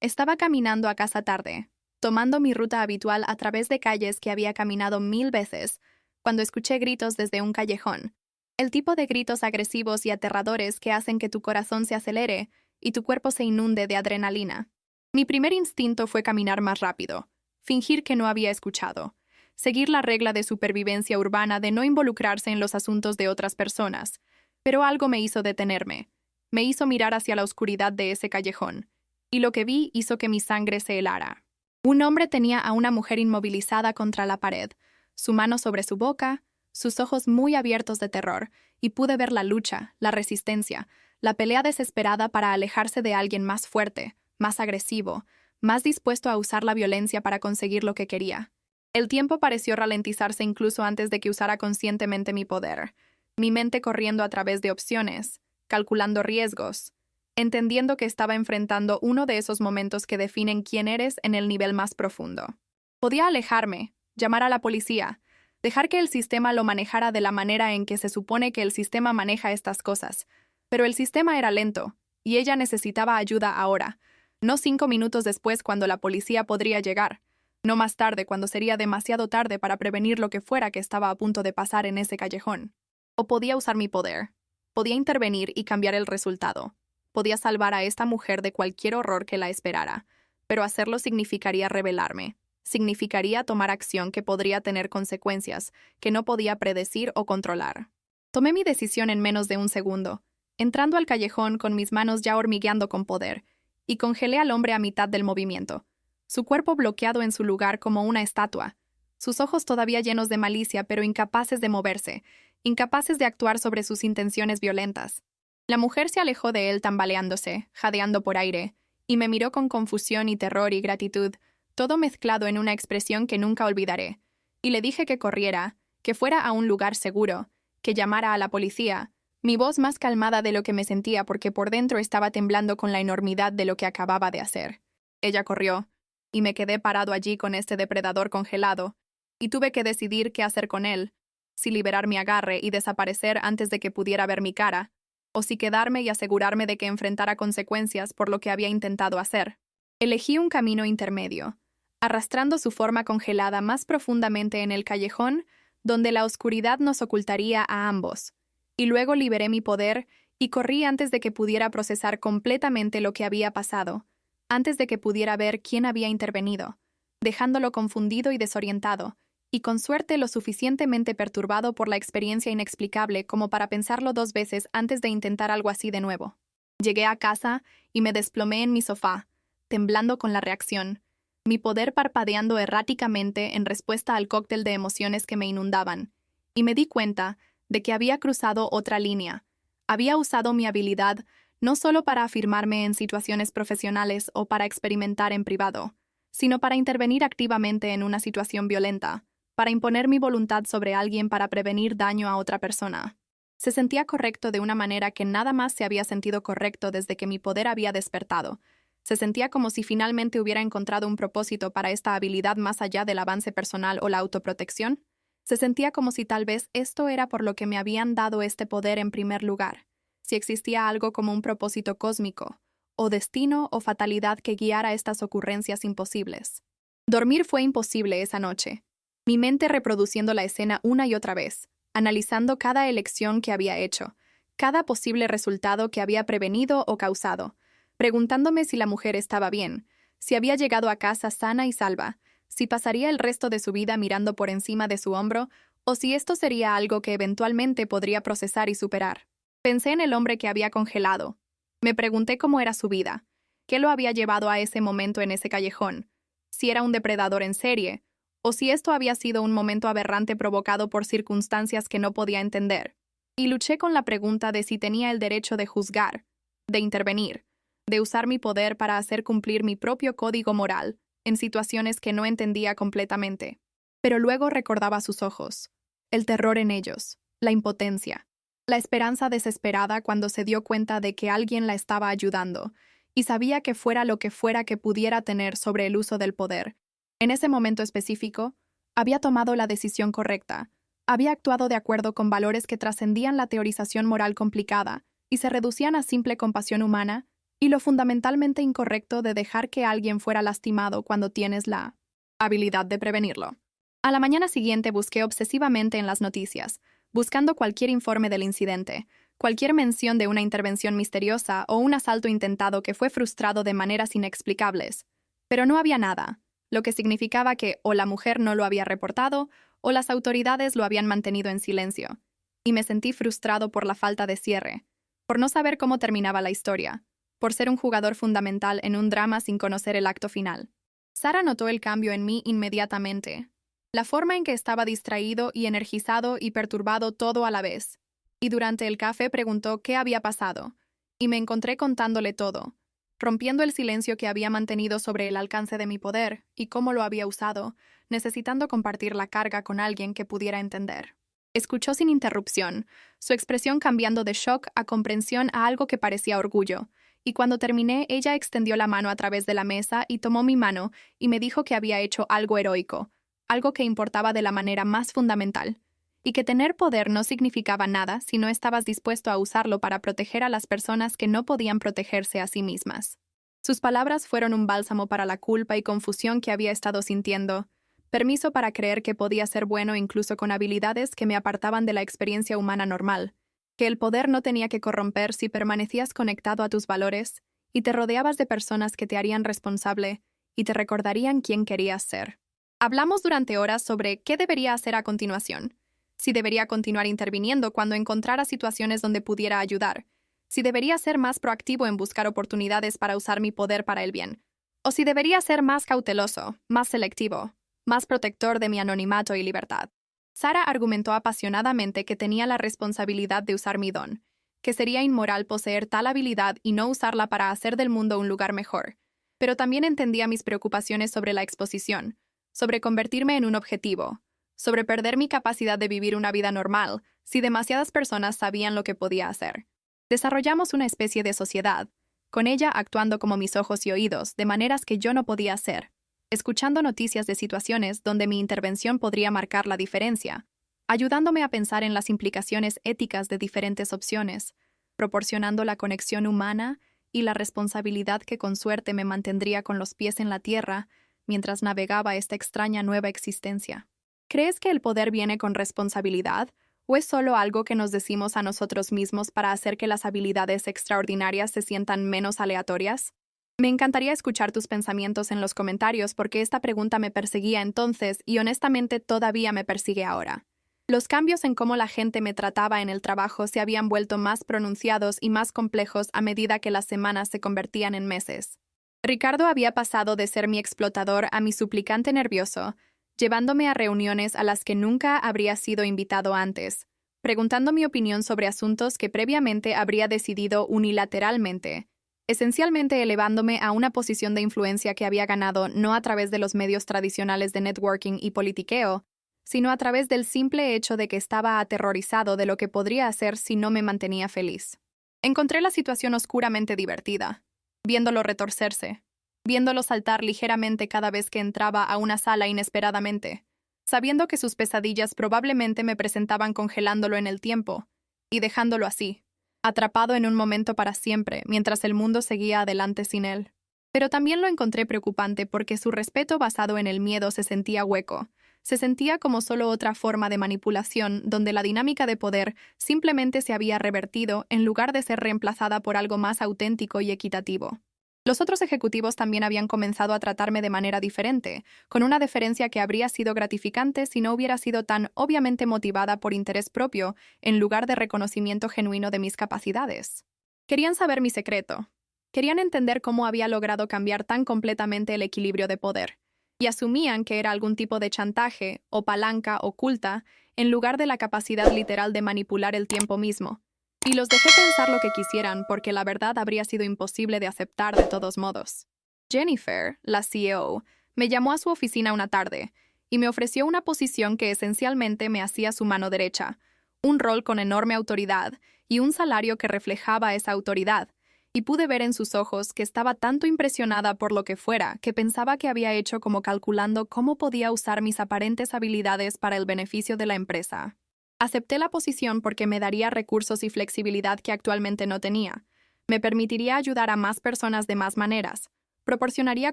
Estaba caminando a casa tarde, tomando mi ruta habitual a través de calles que había caminado 1000 veces, cuando escuché gritos desde un callejón. El tipo de gritos agresivos y aterradores que hacen que tu corazón se acelere y tu cuerpo se inunde de adrenalina. Mi primer instinto fue caminar más rápido, fingir que no había escuchado, seguir la regla de supervivencia urbana de no involucrarse en los asuntos de otras personas, pero algo me hizo detenerme, me hizo mirar hacia la oscuridad de ese callejón, y lo que vi hizo que mi sangre se helara. Un hombre tenía a una mujer inmovilizada contra la pared, su mano sobre su boca, sus ojos muy abiertos de terror, y pude ver la lucha, la resistencia, la pelea desesperada para alejarse de alguien más fuerte, más agresivo, más dispuesto a usar la violencia para conseguir lo que quería. El tiempo pareció ralentizarse incluso antes de que usara conscientemente mi poder, mi mente corriendo a través de opciones, calculando riesgos, entendiendo que estaba enfrentando uno de esos momentos que definen quién eres en el nivel más profundo. Podía alejarme, llamar a la policía, dejar que el sistema lo manejara de la manera en que se supone que el sistema maneja estas cosas, pero el sistema era lento, y ella necesitaba ayuda ahora, no 5 minutos después cuando la policía podría llegar, no más tarde cuando sería demasiado tarde para prevenir lo que fuera que estaba a punto de pasar en ese callejón. O podía usar mi poder, podía intervenir y cambiar el resultado, podía salvar a esta mujer de cualquier horror que la esperara, pero hacerlo significaría rebelarme, significaría tomar acción que podría tener consecuencias que no podía predecir o controlar. Tomé mi decisión en menos de un segundo, entrando al callejón con mis manos ya hormigueando con poder, y congelé al hombre a mitad del movimiento, su cuerpo bloqueado en su lugar como una estatua, sus ojos todavía llenos de malicia pero incapaces de moverse, incapaces de actuar sobre sus intenciones violentas. La mujer se alejó de él tambaleándose, jadeando por aire, y me miró con confusión y terror y gratitud, todo mezclado en una expresión que nunca olvidaré, y le dije que corriera, que fuera a un lugar seguro, que llamara a la policía, mi voz más calmada de lo que me sentía porque por dentro estaba temblando con la enormidad de lo que acababa de hacer. Ella corrió, y me quedé parado allí con este depredador congelado, y tuve que decidir qué hacer con él, si liberar mi agarre y desaparecer antes de que pudiera ver mi cara, o si quedarme y asegurarme de que enfrentara consecuencias por lo que había intentado hacer. Elegí un camino intermedio. Arrastrando su forma congelada más profundamente en el callejón, donde la oscuridad nos ocultaría a ambos. Y luego liberé mi poder y corrí antes de que pudiera procesar completamente lo que había pasado, antes de que pudiera ver quién había intervenido, dejándolo confundido y desorientado, y con suerte lo suficientemente perturbado por la experiencia inexplicable como para pensarlo 2 veces antes de intentar algo así de nuevo. Llegué a casa y me desplomé en mi sofá, temblando con la reacción, mi poder parpadeando erráticamente en respuesta al cóctel de emociones que me inundaban, y me di cuenta de que había cruzado otra línea. Había usado mi habilidad no solo para afirmarme en situaciones profesionales o para experimentar en privado, sino para intervenir activamente en una situación violenta, para imponer mi voluntad sobre alguien para prevenir daño a otra persona. Se sentía correcto de una manera que nada más se había sentido correcto desde que mi poder había despertado. Se sentía como si finalmente hubiera encontrado un propósito para esta habilidad más allá del avance personal o la autoprotección. Se sentía como si tal vez esto era por lo que me habían dado este poder en primer lugar, si existía algo como un propósito cósmico, o destino o fatalidad que guiara estas ocurrencias imposibles. Dormir fue imposible esa noche, mi mente reproduciendo la escena una y otra vez, analizando cada elección que había hecho, cada posible resultado que había prevenido o causado, preguntándome si la mujer estaba bien, si había llegado a casa sana y salva, si pasaría el resto de su vida mirando por encima de su hombro, o si esto sería algo que eventualmente podría procesar y superar. Pensé en el hombre que había congelado. Me pregunté cómo era su vida, qué lo había llevado a ese momento en ese callejón, si era un depredador en serie, o si esto había sido un momento aberrante provocado por circunstancias que no podía entender. Y luché con la pregunta de si tenía el derecho de juzgar, de intervenir, de usar mi poder para hacer cumplir mi propio código moral en situaciones que no entendía completamente. Pero luego recordaba sus ojos, el terror en ellos, la impotencia, la esperanza desesperada cuando se dio cuenta de que alguien la estaba ayudando, y sabía que fuera lo que fuera que pudiera tener sobre el uso del poder. En ese momento específico, había tomado la decisión correcta, había actuado de acuerdo con valores que trascendían la teorización moral complicada y se reducían a simple compasión humana, y lo fundamentalmente incorrecto de dejar que alguien fuera lastimado cuando tienes la habilidad de prevenirlo. A la mañana siguiente busqué obsesivamente en las noticias, buscando cualquier informe del incidente, cualquier mención de una intervención misteriosa o un asalto intentado que fue frustrado de maneras inexplicables. Pero no había nada, lo que significaba que o la mujer no lo había reportado o las autoridades lo habían mantenido en silencio. Y me sentí frustrado por la falta de cierre, por no saber cómo terminaba la historia, por ser un jugador fundamental en un drama sin conocer el acto final. Sara notó el cambio en mí inmediatamente, la forma en que estaba distraído y energizado y perturbado todo a la vez. Y durante el café preguntó qué había pasado, y me encontré contándole todo, rompiendo el silencio que había mantenido sobre el alcance de mi poder y cómo lo había usado, necesitando compartir la carga con alguien que pudiera entender. Escuchó sin interrupción, su expresión cambiando de shock a comprensión a algo que parecía orgullo, y cuando terminé ella extendió la mano a través de la mesa y tomó mi mano y me dijo que había hecho algo heroico, algo que importaba de la manera más fundamental, y que tener poder no significaba nada si no estabas dispuesto a usarlo para proteger a las personas que no podían protegerse a sí mismas. Sus palabras fueron un bálsamo para la culpa y confusión que había estado sintiendo, permiso para creer que podía ser bueno incluso con habilidades que me apartaban de la experiencia humana normal, que el poder no tenía que corromper si permanecías conectado a tus valores y te rodeabas de personas que te harían responsable y te recordarían quién querías ser. Hablamos durante horas sobre qué debería hacer a continuación, si debería continuar interviniendo cuando encontrara situaciones donde pudiera ayudar, si debería ser más proactivo en buscar oportunidades para usar mi poder para el bien, o si debería ser más cauteloso, más selectivo, más protector de mi anonimato y libertad. Sara argumentó apasionadamente que tenía la responsabilidad de usar mi don, que sería inmoral poseer tal habilidad y no usarla para hacer del mundo un lugar mejor, pero también entendía mis preocupaciones sobre la exposición, sobre convertirme en un objetivo, sobre perder mi capacidad de vivir una vida normal si demasiadas personas sabían lo que podía hacer. Desarrollamos una especie de sociedad, con ella actuando como mis ojos y oídos de maneras que yo no podía hacer, escuchando noticias de situaciones donde mi intervención podría marcar la diferencia, ayudándome a pensar en las implicaciones éticas de diferentes opciones, proporcionando la conexión humana y la responsabilidad que con suerte me mantendría con los pies en la tierra mientras navegaba esta extraña nueva existencia. ¿Crees que el poder viene con responsabilidad o es solo algo que nos decimos a nosotros mismos para hacer que las habilidades extraordinarias se sientan menos aleatorias? Me encantaría escuchar tus pensamientos en los comentarios porque esta pregunta me perseguía entonces y honestamente todavía me persigue ahora. Los cambios en cómo la gente me trataba en el trabajo se habían vuelto más pronunciados y más complejos a medida que las semanas se convertían en meses. Ricardo había pasado de ser mi explotador a mi suplicante nervioso, llevándome a reuniones a las que nunca habría sido invitado antes, preguntando mi opinión sobre asuntos que previamente habría decidido unilateralmente, esencialmente elevándome a una posición de influencia que había ganado no a través de los medios tradicionales de networking y politiqueo, sino a través del simple hecho de que estaba aterrorizado de lo que podría hacer si no me mantenía feliz. Encontré la situación oscuramente divertida, viéndolo retorcerse, viéndolo saltar ligeramente cada vez que entraba a una sala inesperadamente, sabiendo que sus pesadillas probablemente me presentaban congelándolo en el tiempo y dejándolo así, atrapado en un momento para siempre, mientras el mundo seguía adelante sin él. Pero también lo encontré preocupante porque su respeto basado en el miedo se sentía hueco. Se sentía como solo otra forma de manipulación donde la dinámica de poder simplemente se había revertido en lugar de ser reemplazada por algo más auténtico y equitativo. Los otros ejecutivos también habían comenzado a tratarme de manera diferente, con una deferencia que habría sido gratificante si no hubiera sido tan obviamente motivada por interés propio en lugar de reconocimiento genuino de mis capacidades. Querían saber mi secreto. Querían entender cómo había logrado cambiar tan completamente el equilibrio de poder, y asumían que era algún tipo de chantaje o palanca oculta en lugar de la capacidad literal de manipular el tiempo mismo. Y los dejé pensar lo que quisieran porque la verdad habría sido imposible de aceptar de todos modos. Jennifer, la CEO, me llamó a su oficina una tarde y me ofreció una posición que esencialmente me hacía su mano derecha, un rol con enorme autoridad y un salario que reflejaba esa autoridad, y pude ver en sus ojos que estaba tanto impresionada por lo que fuera que pensaba que había hecho como calculando cómo podía usar mis aparentes habilidades para el beneficio de la empresa. Acepté la posición porque me daría recursos y flexibilidad que actualmente no tenía. Me permitiría ayudar a más personas de más maneras. Proporcionaría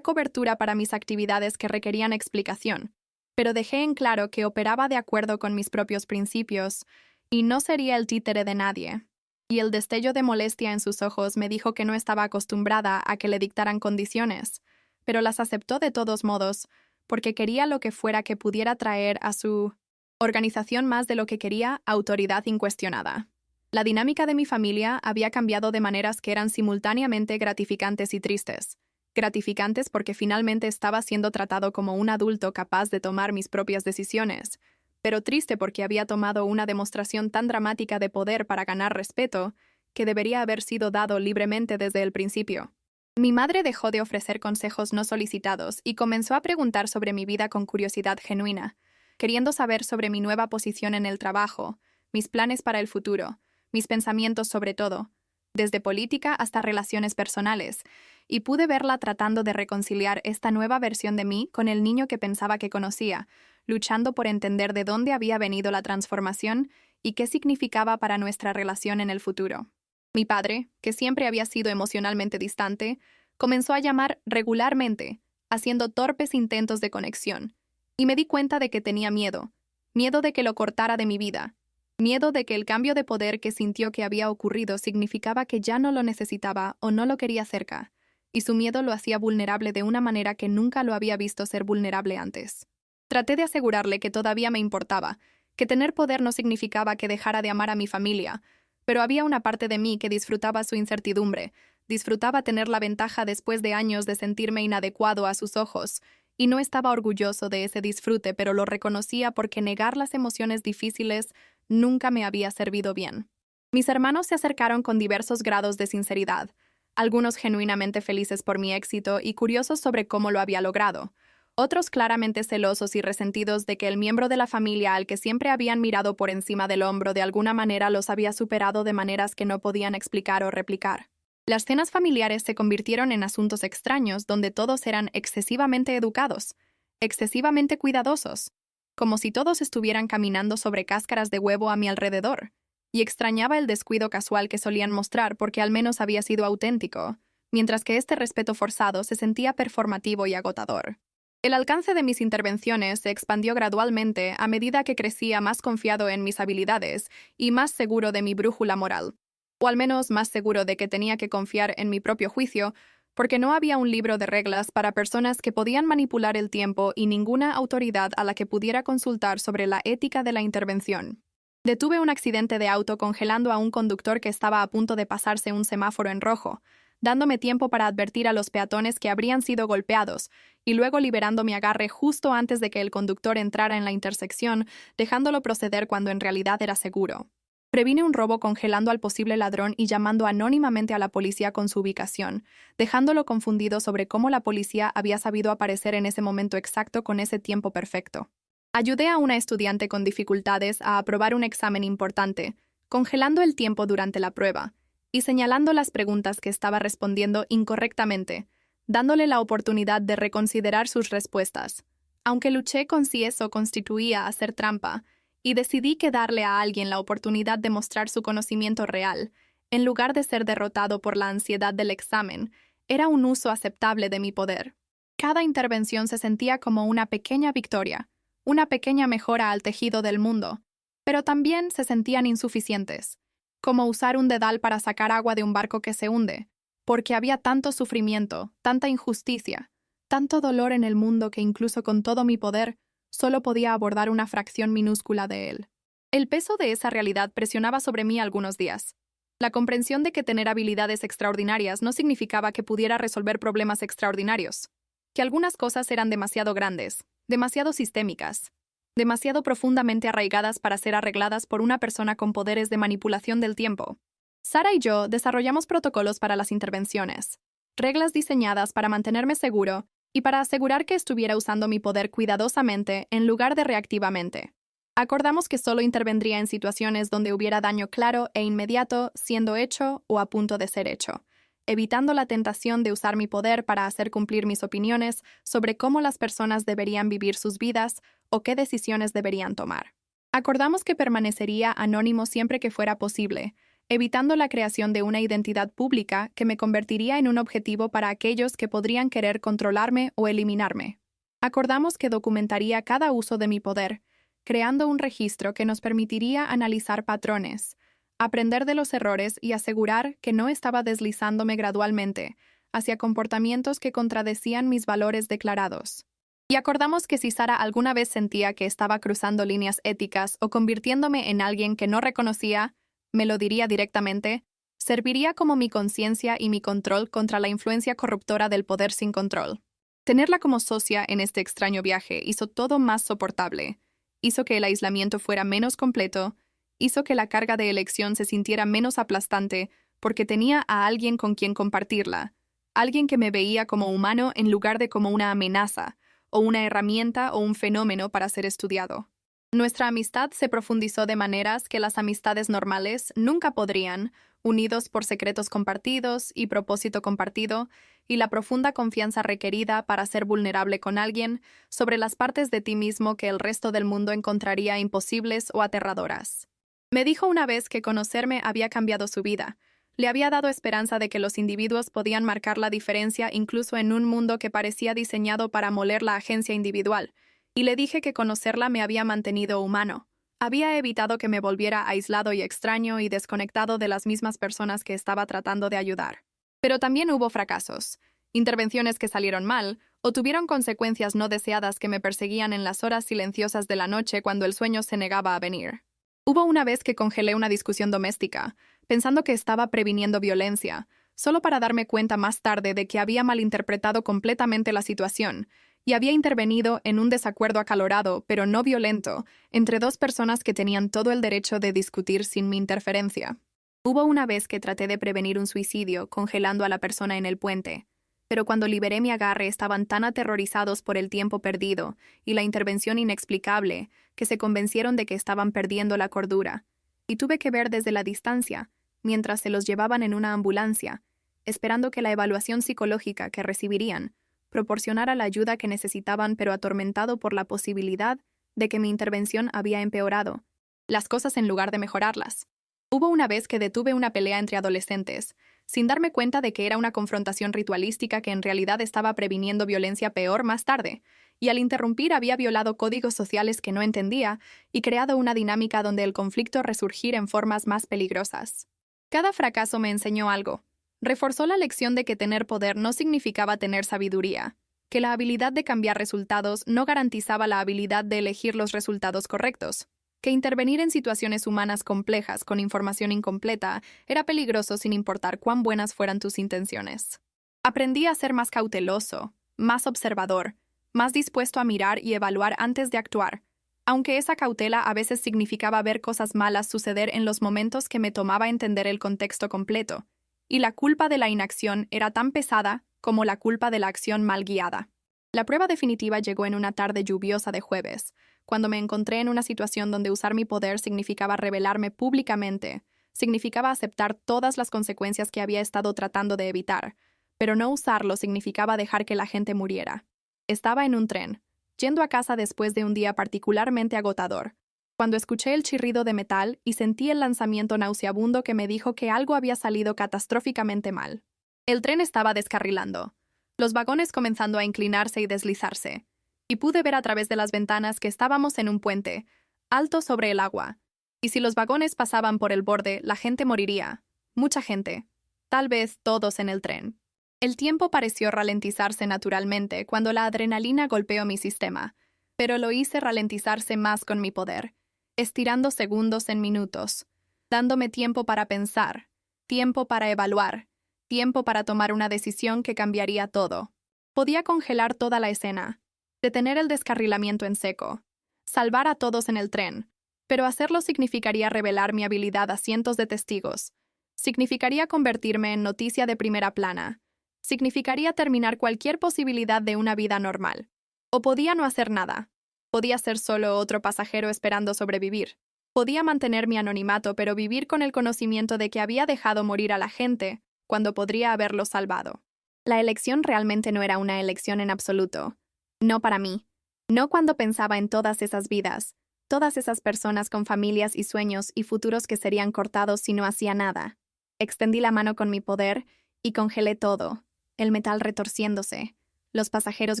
cobertura para mis actividades que requerían explicación. Pero dejé en claro que operaba de acuerdo con mis propios principios y no sería el títere de nadie. Y el destello de molestia en sus ojos me dijo que no estaba acostumbrada a que le dictaran condiciones, pero las aceptó de todos modos, porque quería lo que fuera que pudiera traer a su organización más de lo que quería autoridad incuestionada. La dinámica de mi familia había cambiado de maneras que eran simultáneamente gratificantes y tristes. Gratificantes porque finalmente estaba siendo tratado como un adulto capaz de tomar mis propias decisiones, pero triste porque había tomado una demostración tan dramática de poder para ganar respeto que debería haber sido dado libremente desde el principio. Mi madre dejó de ofrecer consejos no solicitados y comenzó a preguntar sobre mi vida con curiosidad genuina, queriendo saber sobre mi nueva posición en el trabajo, mis planes para el futuro, mis pensamientos sobre todo, desde política hasta relaciones personales, y pude verla tratando de reconciliar esta nueva versión de mí con el niño que pensaba que conocía, luchando por entender de dónde había venido la transformación y qué significaba para nuestra relación en el futuro. Mi padre, que siempre había sido emocionalmente distante, comenzó a llamar regularmente, haciendo torpes intentos de conexión, y me di cuenta de que tenía miedo de que lo cortara de mi vida, miedo de que el cambio de poder que sintió que había ocurrido significaba que ya no lo necesitaba o no lo quería cerca, y su miedo lo hacía vulnerable de una manera que nunca lo había visto ser vulnerable antes. Traté de asegurarle que todavía me importaba, que tener poder no significaba que dejara de amar a mi familia, pero había una parte de mí que disfrutaba su incertidumbre, disfrutaba tener la ventaja después de años de sentirme inadecuado a sus ojos, y no estaba orgulloso de ese disfrute, pero lo reconocía porque negar las emociones difíciles nunca me había servido bien. Mis hermanos se acercaron con diversos grados de sinceridad, algunos genuinamente felices por mi éxito y curiosos sobre cómo lo había logrado, otros claramente celosos y resentidos de que el miembro de la familia al que siempre habían mirado por encima del hombro de alguna manera los había superado de maneras que no podían explicar o replicar. Las cenas familiares se convirtieron en asuntos extraños donde todos eran excesivamente educados, excesivamente cuidadosos, como si todos estuvieran caminando sobre cáscaras de huevo a mi alrededor, y extrañaba el descuido casual que solían mostrar porque al menos había sido auténtico, mientras que este respeto forzado se sentía performativo y agotador. El alcance de mis intervenciones se expandió gradualmente a medida que crecía más confiado en mis habilidades y más seguro de mi brújula moral, o al menos más seguro de que tenía que confiar en mi propio juicio, porque no había un libro de reglas para personas que podían manipular el tiempo y ninguna autoridad a la que pudiera consultar sobre la ética de la intervención. Detuve un accidente de auto congelando a un conductor que estaba a punto de pasarse un semáforo en rojo, dándome tiempo para advertir a los peatones que habrían sido golpeados, y luego liberando mi agarre justo antes de que el conductor entrara en la intersección, dejándolo proceder cuando en realidad era seguro. Previne un robo congelando al posible ladrón y llamando anónimamente a la policía con su ubicación, dejándolo confundido sobre cómo la policía había sabido aparecer en ese momento exacto con ese tiempo perfecto. Ayudé a una estudiante con dificultades a aprobar un examen importante, congelando el tiempo durante la prueba y señalando las preguntas que estaba respondiendo incorrectamente, dándole la oportunidad de reconsiderar sus respuestas. Aunque luché con si eso constituía hacer trampa, y decidí que darle a alguien la oportunidad de mostrar su conocimiento real, en lugar de ser derrotado por la ansiedad del examen, era un uso aceptable de mi poder. Cada intervención se sentía como una pequeña victoria, una pequeña mejora al tejido del mundo, pero también se sentían insuficientes, como usar un dedal para sacar agua de un barco que se hunde, porque había tanto sufrimiento, tanta injusticia, tanto dolor en el mundo que incluso con todo mi poder, solo podía abordar una fracción minúscula de él. El peso de esa realidad presionaba sobre mí algunos días. La comprensión de que tener habilidades extraordinarias no significaba que pudiera resolver problemas extraordinarios, que algunas cosas eran demasiado grandes, demasiado sistémicas, demasiado profundamente arraigadas para ser arregladas por una persona con poderes de manipulación del tiempo. Sara y yo desarrollamos protocolos para las intervenciones, reglas diseñadas para mantenerme seguro y para asegurar que estuviera usando mi poder cuidadosamente en lugar de reactivamente. Acordamos que solo intervendría en situaciones donde hubiera daño claro e inmediato siendo hecho o a punto de ser hecho, evitando la tentación de usar mi poder para hacer cumplir mis opiniones sobre cómo las personas deberían vivir sus vidas o qué decisiones deberían tomar. Acordamos que permanecería anónimo siempre que fuera posible, evitando la creación de una identidad pública que me convertiría en un objetivo para aquellos que podrían querer controlarme o eliminarme. Acordamos que documentaría cada uso de mi poder, creando un registro que nos permitiría analizar patrones, aprender de los errores y asegurar que no estaba deslizándome gradualmente hacia comportamientos que contradecían mis valores declarados. Y acordamos que si Sara alguna vez sentía que estaba cruzando líneas éticas o convirtiéndome en alguien que no reconocía, me lo diría directamente, serviría como mi conciencia y mi control contra la influencia corruptora del poder sin control. Tenerla como socia en este extraño viaje hizo todo más soportable, hizo que el aislamiento fuera menos completo, hizo que la carga de elección se sintiera menos aplastante porque tenía a alguien con quien compartirla, alguien que me veía como humano en lugar de como una amenaza, o una herramienta o un fenómeno para ser estudiado. Nuestra amistad se profundizó de maneras que las amistades normales nunca podrían, unidos por secretos compartidos y propósito compartido, y la profunda confianza requerida para ser vulnerable con alguien sobre las partes de ti mismo que el resto del mundo encontraría imposibles o aterradoras. Me dijo una vez que conocerme había cambiado su vida. Le había dado esperanza de que los individuos podían marcar la diferencia incluso en un mundo que parecía diseñado para moler la agencia individual, y le dije que conocerla me había mantenido humano. Había evitado que me volviera aislado y extraño y desconectado de las mismas personas que estaba tratando de ayudar. Pero también hubo fracasos, intervenciones que salieron mal o tuvieron consecuencias no deseadas que me perseguían en las horas silenciosas de la noche cuando el sueño se negaba a venir. Hubo una vez que congelé una discusión doméstica, pensando que estaba previniendo violencia, solo para darme cuenta más tarde de que había malinterpretado completamente la situación y había intervenido en un desacuerdo acalorado, pero no violento, entre dos personas que tenían todo el derecho de discutir sin mi interferencia. Hubo una vez que traté de prevenir un suicidio congelando a la persona en el puente, pero cuando liberé mi agarre estaban tan aterrorizados por el tiempo perdido y la intervención inexplicable que se convencieron de que estaban perdiendo la cordura, y tuve que ver desde la distancia, mientras se los llevaban en una ambulancia, esperando que la evaluación psicológica que recibirían proporcionara la ayuda que necesitaban, pero atormentado por la posibilidad de que mi intervención había empeorado las cosas en lugar de mejorarlas. Hubo una vez que detuve una pelea entre adolescentes, sin darme cuenta de que era una confrontación ritualística que en realidad estaba previniendo violencia peor más tarde, y al interrumpir había violado códigos sociales que no entendía y creado una dinámica donde el conflicto resurgir en formas más peligrosas. Cada fracaso me enseñó algo. Reforzó la lección de que tener poder no significaba tener sabiduría, que la habilidad de cambiar resultados no garantizaba la habilidad de elegir los resultados correctos, que intervenir en situaciones humanas complejas con información incompleta era peligroso sin importar cuán buenas fueran tus intenciones. Aprendí a ser más cauteloso, más observador, más dispuesto a mirar y evaluar antes de actuar, aunque esa cautela a veces significaba ver cosas malas suceder en los momentos que me tomaba entender el contexto completo, y la culpa de la inacción era tan pesada como la culpa de la acción mal guiada. La prueba definitiva llegó en una tarde lluviosa de jueves, cuando me encontré en una situación donde usar mi poder significaba rebelarme públicamente, significaba aceptar todas las consecuencias que había estado tratando de evitar, pero no usarlo significaba dejar que la gente muriera. Estaba en un tren, yendo a casa después de un día particularmente agotador, cuando escuché el chirrido de metal y sentí el lanzamiento nauseabundo que me dijo que algo había salido catastróficamente mal. El tren estaba descarrilando, los vagones comenzando a inclinarse y deslizarse, y pude ver a través de las ventanas que estábamos en un puente, alto sobre el agua, y si los vagones pasaban por el borde, la gente moriría, mucha gente, tal vez todos en el tren. El tiempo pareció ralentizarse naturalmente cuando la adrenalina golpeó mi sistema, pero lo hice ralentizarse más con mi poder, estirando segundos en minutos, dándome tiempo para pensar, tiempo para evaluar, tiempo para tomar una decisión que cambiaría todo. Podía congelar toda la escena, detener el descarrilamiento en seco, salvar a todos en el tren, pero hacerlo significaría revelar mi habilidad a cientos de testigos, significaría convertirme en noticia de primera plana, significaría terminar cualquier posibilidad de una vida normal. O podía no hacer nada. Podía ser solo otro pasajero esperando sobrevivir. Podía mantener mi anonimato pero vivir con el conocimiento de que había dejado morir a la gente cuando podría haberlo salvado. La elección realmente no era una elección en absoluto. No para mí. No cuando pensaba en todas esas vidas, todas esas personas con familias y sueños y futuros que serían cortados si no hacía nada. Extendí la mano con mi poder y congelé todo, el metal retorciéndose, los pasajeros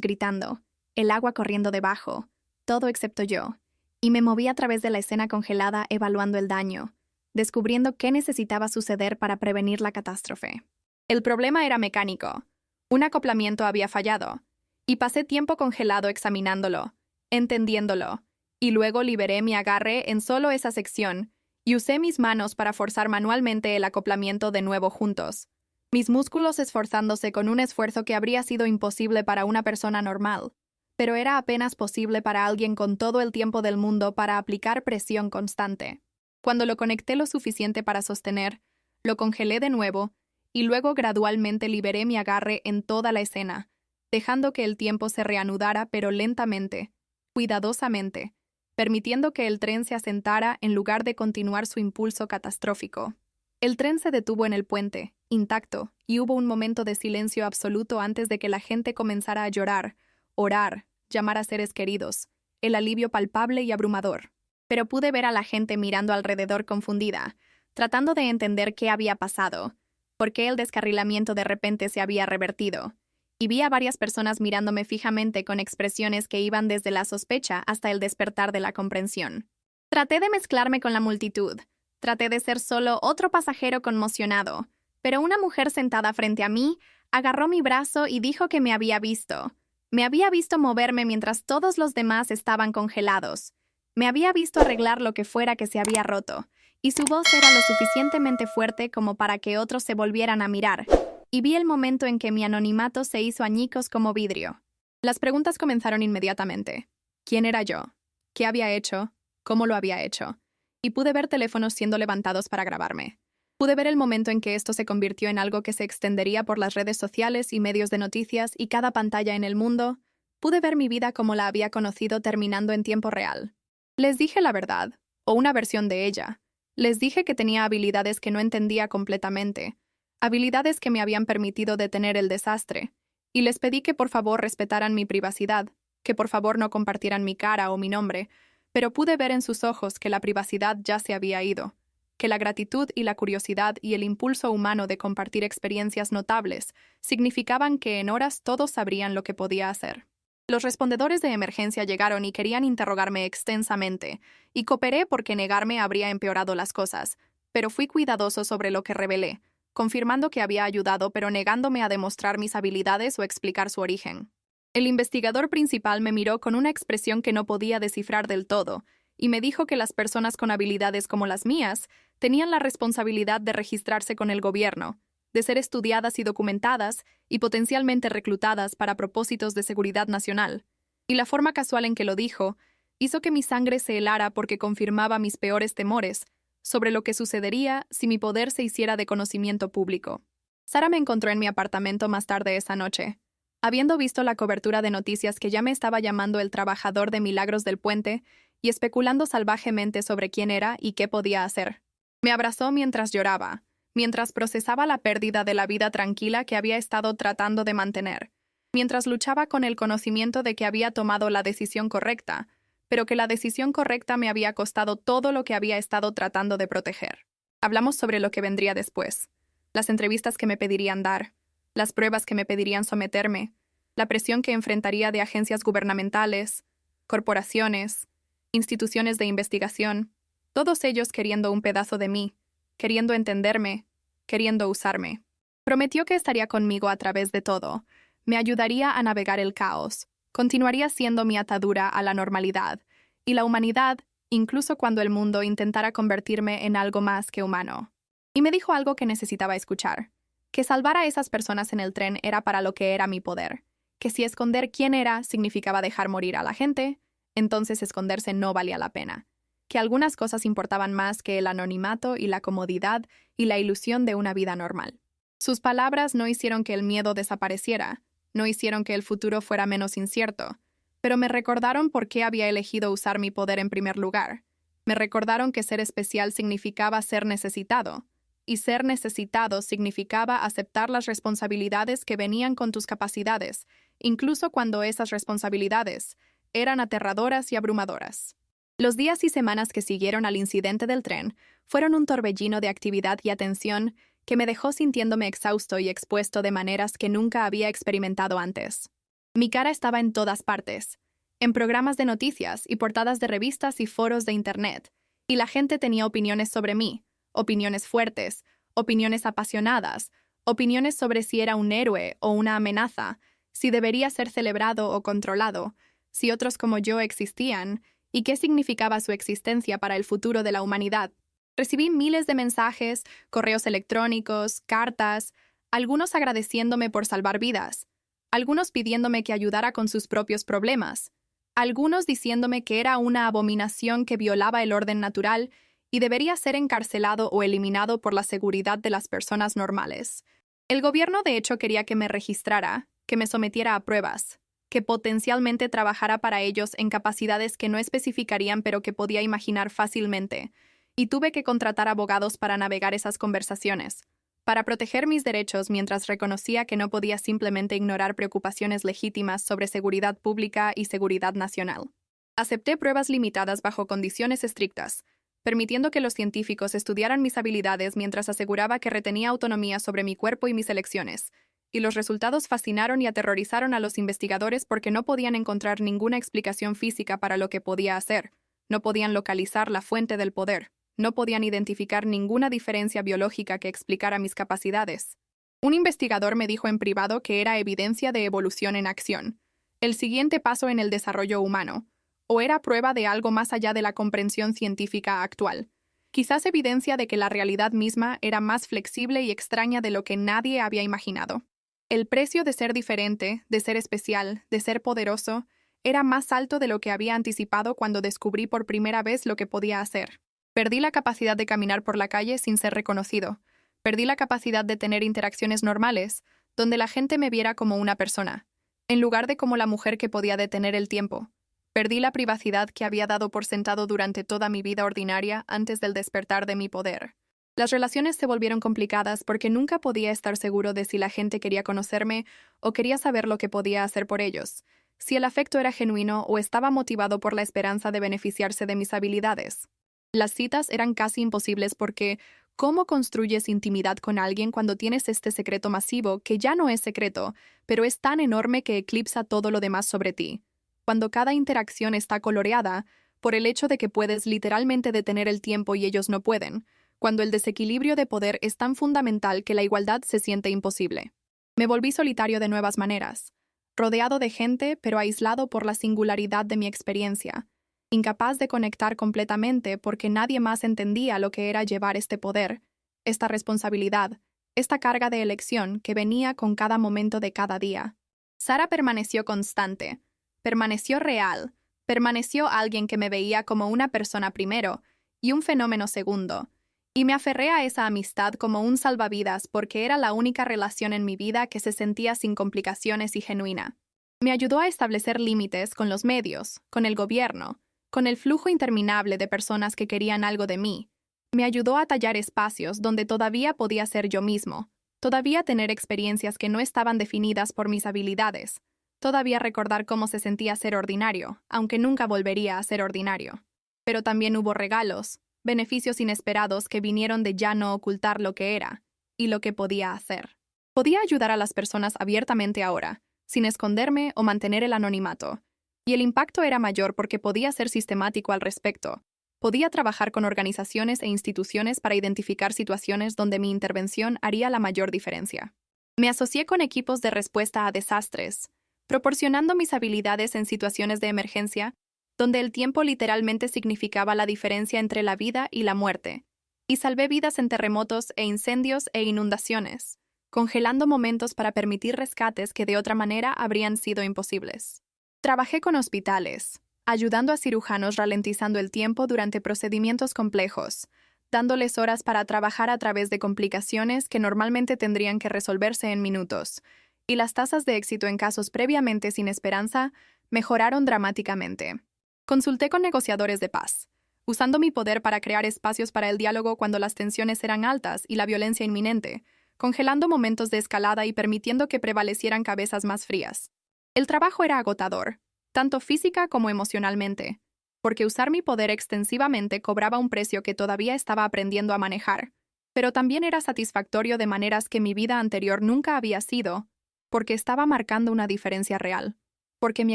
gritando, el agua corriendo debajo, todo excepto yo, y me moví a través de la escena congelada evaluando el daño, descubriendo qué necesitaba suceder para prevenir la catástrofe. El problema era mecánico. Un acoplamiento había fallado, y pasé tiempo congelado examinándolo, entendiéndolo, y luego liberé mi agarre en solo esa sección y usé mis manos para forzar manualmente el acoplamiento de nuevo juntos, mis músculos esforzándose con un esfuerzo que habría sido imposible para una persona normal, pero era apenas posible para alguien con todo el tiempo del mundo para aplicar presión constante. Cuando lo conecté lo suficiente para sostener, lo congelé de nuevo y luego gradualmente liberé mi agarre en toda la escena, dejando que el tiempo se reanudara pero lentamente, cuidadosamente, permitiendo que el tren se asentara en lugar de continuar su impulso catastrófico. El tren se detuvo en el puente, intacto, y hubo un momento de silencio absoluto antes de que la gente comenzara a llorar, orar, llamar a seres queridos, el alivio palpable y abrumador. Pero pude ver a la gente mirando alrededor confundida, tratando de entender qué había pasado, por qué el descarrilamiento de repente se había revertido, y vi a varias personas mirándome fijamente con expresiones que iban desde la sospecha hasta el despertar de la comprensión. Traté de mezclarme con la multitud, traté de ser solo otro pasajero conmocionado, pero una mujer sentada frente a mí agarró mi brazo y dijo que me había visto. Me había visto moverme mientras todos los demás estaban congelados. Me había visto arreglar lo que fuera que se había roto, y su voz era lo suficientemente fuerte como para que otros se volvieran a mirar, y vi el momento en que mi anonimato se hizo añicos como vidrio. Las preguntas comenzaron inmediatamente. ¿Quién era yo? ¿Qué había hecho? ¿Cómo lo había hecho? Y pude ver teléfonos siendo levantados para grabarme. Pude ver el momento en que esto se convirtió en algo que se extendería por las redes sociales y medios de noticias y cada pantalla en el mundo. Pude ver mi vida como la había conocido terminando en tiempo real. Les dije la verdad, o una versión de ella. Les dije que tenía habilidades que no entendía completamente, habilidades que me habían permitido detener el desastre, y les pedí que por favor respetaran mi privacidad, que por favor no compartieran mi cara o mi nombre, pero pude ver en sus ojos que la privacidad ya se había ido, que la gratitud y la curiosidad y el impulso humano de compartir experiencias notables significaban que en horas todos sabrían lo que podía hacer. Los respondedores de emergencia llegaron y querían interrogarme extensamente, y cooperé porque negarme habría empeorado las cosas, pero fui cuidadoso sobre lo que revelé, confirmando que había ayudado pero negándome a demostrar mis habilidades o explicar su origen. El investigador principal me miró con una expresión que no podía descifrar del todo, y me dijo que las personas con habilidades como las mías tenían la responsabilidad de registrarse con el gobierno, de ser estudiadas y documentadas y potencialmente reclutadas para propósitos de seguridad nacional. Y la forma casual en que lo dijo hizo que mi sangre se helara porque confirmaba mis peores temores sobre lo que sucedería si mi poder se hiciera de conocimiento público. Sara me encontró en mi apartamento más tarde esa noche. Habiendo visto la cobertura de noticias que ya me estaba llamando el trabajador de milagros del puente y especulando salvajemente sobre quién era y qué podía hacer. Me abrazó mientras lloraba, mientras procesaba la pérdida de la vida tranquila que había estado tratando de mantener, mientras luchaba con el conocimiento de que había tomado la decisión correcta, pero que la decisión correcta me había costado todo lo que había estado tratando de proteger. Hablamos sobre lo que vendría después, las entrevistas que me pedirían dar, las pruebas que me pedirían someterme, la presión que enfrentaría de agencias gubernamentales, corporaciones, instituciones de investigación, todos ellos queriendo un pedazo de mí, queriendo entenderme, queriendo usarme. Prometió que estaría conmigo a través de todo, me ayudaría a navegar el caos, continuaría siendo mi atadura a la normalidad, y la humanidad, incluso cuando el mundo intentara convertirme en algo más que humano. Y me dijo algo que necesitaba escuchar, que salvar a esas personas en el tren era para lo que era mi poder, que si esconder quién era significaba dejar morir a la gente, entonces esconderse no valía la pena, que algunas cosas importaban más que el anonimato y la comodidad y la ilusión de una vida normal. Sus palabras no hicieron que el miedo desapareciera, no hicieron que el futuro fuera menos incierto, pero me recordaron por qué había elegido usar mi poder en primer lugar. Me recordaron que ser especial significaba ser necesitado, y ser necesitado significaba aceptar las responsabilidades que venían con tus capacidades, incluso cuando esas responsabilidades eran aterradoras y abrumadoras. Los días y semanas que siguieron al incidente del tren fueron un torbellino de actividad y atención que me dejó sintiéndome exhausto y expuesto de maneras que nunca había experimentado antes. Mi cara estaba en todas partes, en programas de noticias y portadas de revistas y foros de Internet, y la gente tenía opiniones sobre mí, opiniones fuertes, opiniones apasionadas, opiniones sobre si era un héroe o una amenaza, si debería ser celebrado o controlado, si otros como yo existían, y qué significaba su existencia para el futuro de la humanidad. Recibí miles de mensajes, correos electrónicos, cartas, algunos agradeciéndome por salvar vidas, algunos pidiéndome que ayudara con sus propios problemas, algunos diciéndome que era una abominación que violaba el orden natural y debería ser encarcelado o eliminado por la seguridad de las personas normales. El gobierno de hecho quería que me registrara, que me sometiera a pruebas, que potencialmente trabajara para ellos en capacidades que no especificarían pero que podía imaginar fácilmente, y tuve que contratar abogados para navegar esas conversaciones, para proteger mis derechos mientras reconocía que no podía simplemente ignorar preocupaciones legítimas sobre seguridad pública y seguridad nacional. Acepté pruebas limitadas bajo condiciones estrictas, permitiendo que los científicos estudiaran mis habilidades mientras aseguraba que retenía autonomía sobre mi cuerpo y mis elecciones, y los resultados fascinaron y aterrorizaron a los investigadores porque no podían encontrar ninguna explicación física para lo que podía hacer, no podían localizar la fuente del poder, no podían identificar ninguna diferencia biológica que explicara mis capacidades. Un investigador me dijo en privado que era evidencia de evolución en acción, el siguiente paso en el desarrollo humano, o era prueba de algo más allá de la comprensión científica actual. Quizás evidencia de que la realidad misma era más flexible y extraña de lo que nadie había imaginado. El precio de ser diferente, de ser especial, de ser poderoso, era más alto de lo que había anticipado cuando descubrí por primera vez lo que podía hacer. Perdí la capacidad de caminar por la calle sin ser reconocido. Perdí la capacidad de tener interacciones normales, donde la gente me viera como una persona, en lugar de como la mujer que podía detener el tiempo. Perdí la privacidad que había dado por sentado durante toda mi vida ordinaria antes del despertar de mi poder. Las relaciones se volvieron complicadas porque nunca podía estar seguro de si la gente quería conocerme o quería saber lo que podía hacer por ellos, si el afecto era genuino o estaba motivado por la esperanza de beneficiarse de mis habilidades. Las citas eran casi imposibles porque, ¿Cómo construyes intimidad con alguien cuando tienes este secreto masivo que ya no es secreto, pero es tan enorme que eclipsa todo lo demás sobre ti? Cuando cada interacción está coloreada por el hecho de que puedes literalmente detener el tiempo y ellos no pueden, cuando el desequilibrio de poder es tan fundamental que la igualdad se siente imposible. Me volví solitario de nuevas maneras, rodeado de gente pero aislado por la singularidad de mi experiencia, incapaz de conectar completamente porque nadie más entendía lo que era llevar este poder, esta responsabilidad, esta carga de elección que venía con cada momento de cada día. Sara permaneció constante, permaneció real, permaneció alguien que me veía como una persona primero y un fenómeno segundo, y me aferré a esa amistad como un salvavidas porque era la única relación en mi vida que se sentía sin complicaciones y genuina. Me ayudó a establecer límites con los medios, con el gobierno, con el flujo interminable de personas que querían algo de mí. Me ayudó a tallar espacios donde todavía podía ser yo mismo, todavía tener experiencias que no estaban definidas por mis habilidades, todavía recordar cómo se sentía ser ordinario, aunque nunca volvería a ser ordinario. Pero también hubo regalos, beneficios inesperados que vinieron de ya no ocultar lo que era y lo que podía hacer. Podía ayudar a las personas abiertamente ahora, sin esconderme o mantener el anonimato. Y el impacto era mayor porque podía ser sistemático al respecto. Podía trabajar con organizaciones e instituciones para identificar situaciones donde mi intervención haría la mayor diferencia. Me asocié con equipos de respuesta a desastres, proporcionando mis habilidades en situaciones de emergencia, donde el tiempo literalmente significaba la diferencia entre la vida y la muerte, y salvé vidas en terremotos e incendios e inundaciones, congelando momentos para permitir rescates que de otra manera habrían sido imposibles. Trabajé con hospitales, ayudando a cirujanos ralentizando el tiempo durante procedimientos complejos, dándoles horas para trabajar a través de complicaciones que normalmente tendrían que resolverse en minutos, y las tasas de éxito en casos previamente sin esperanza mejoraron dramáticamente. Consulté con negociadores de paz, usando mi poder para crear espacios para el diálogo cuando las tensiones eran altas y la violencia inminente, congelando momentos de escalada y permitiendo que prevalecieran cabezas más frías. El trabajo era agotador, tanto física como emocionalmente, porque usar mi poder extensivamente cobraba un precio que todavía estaba aprendiendo a manejar, pero también era satisfactorio de maneras que mi vida anterior nunca había sido, porque estaba marcando una diferencia real, porque mi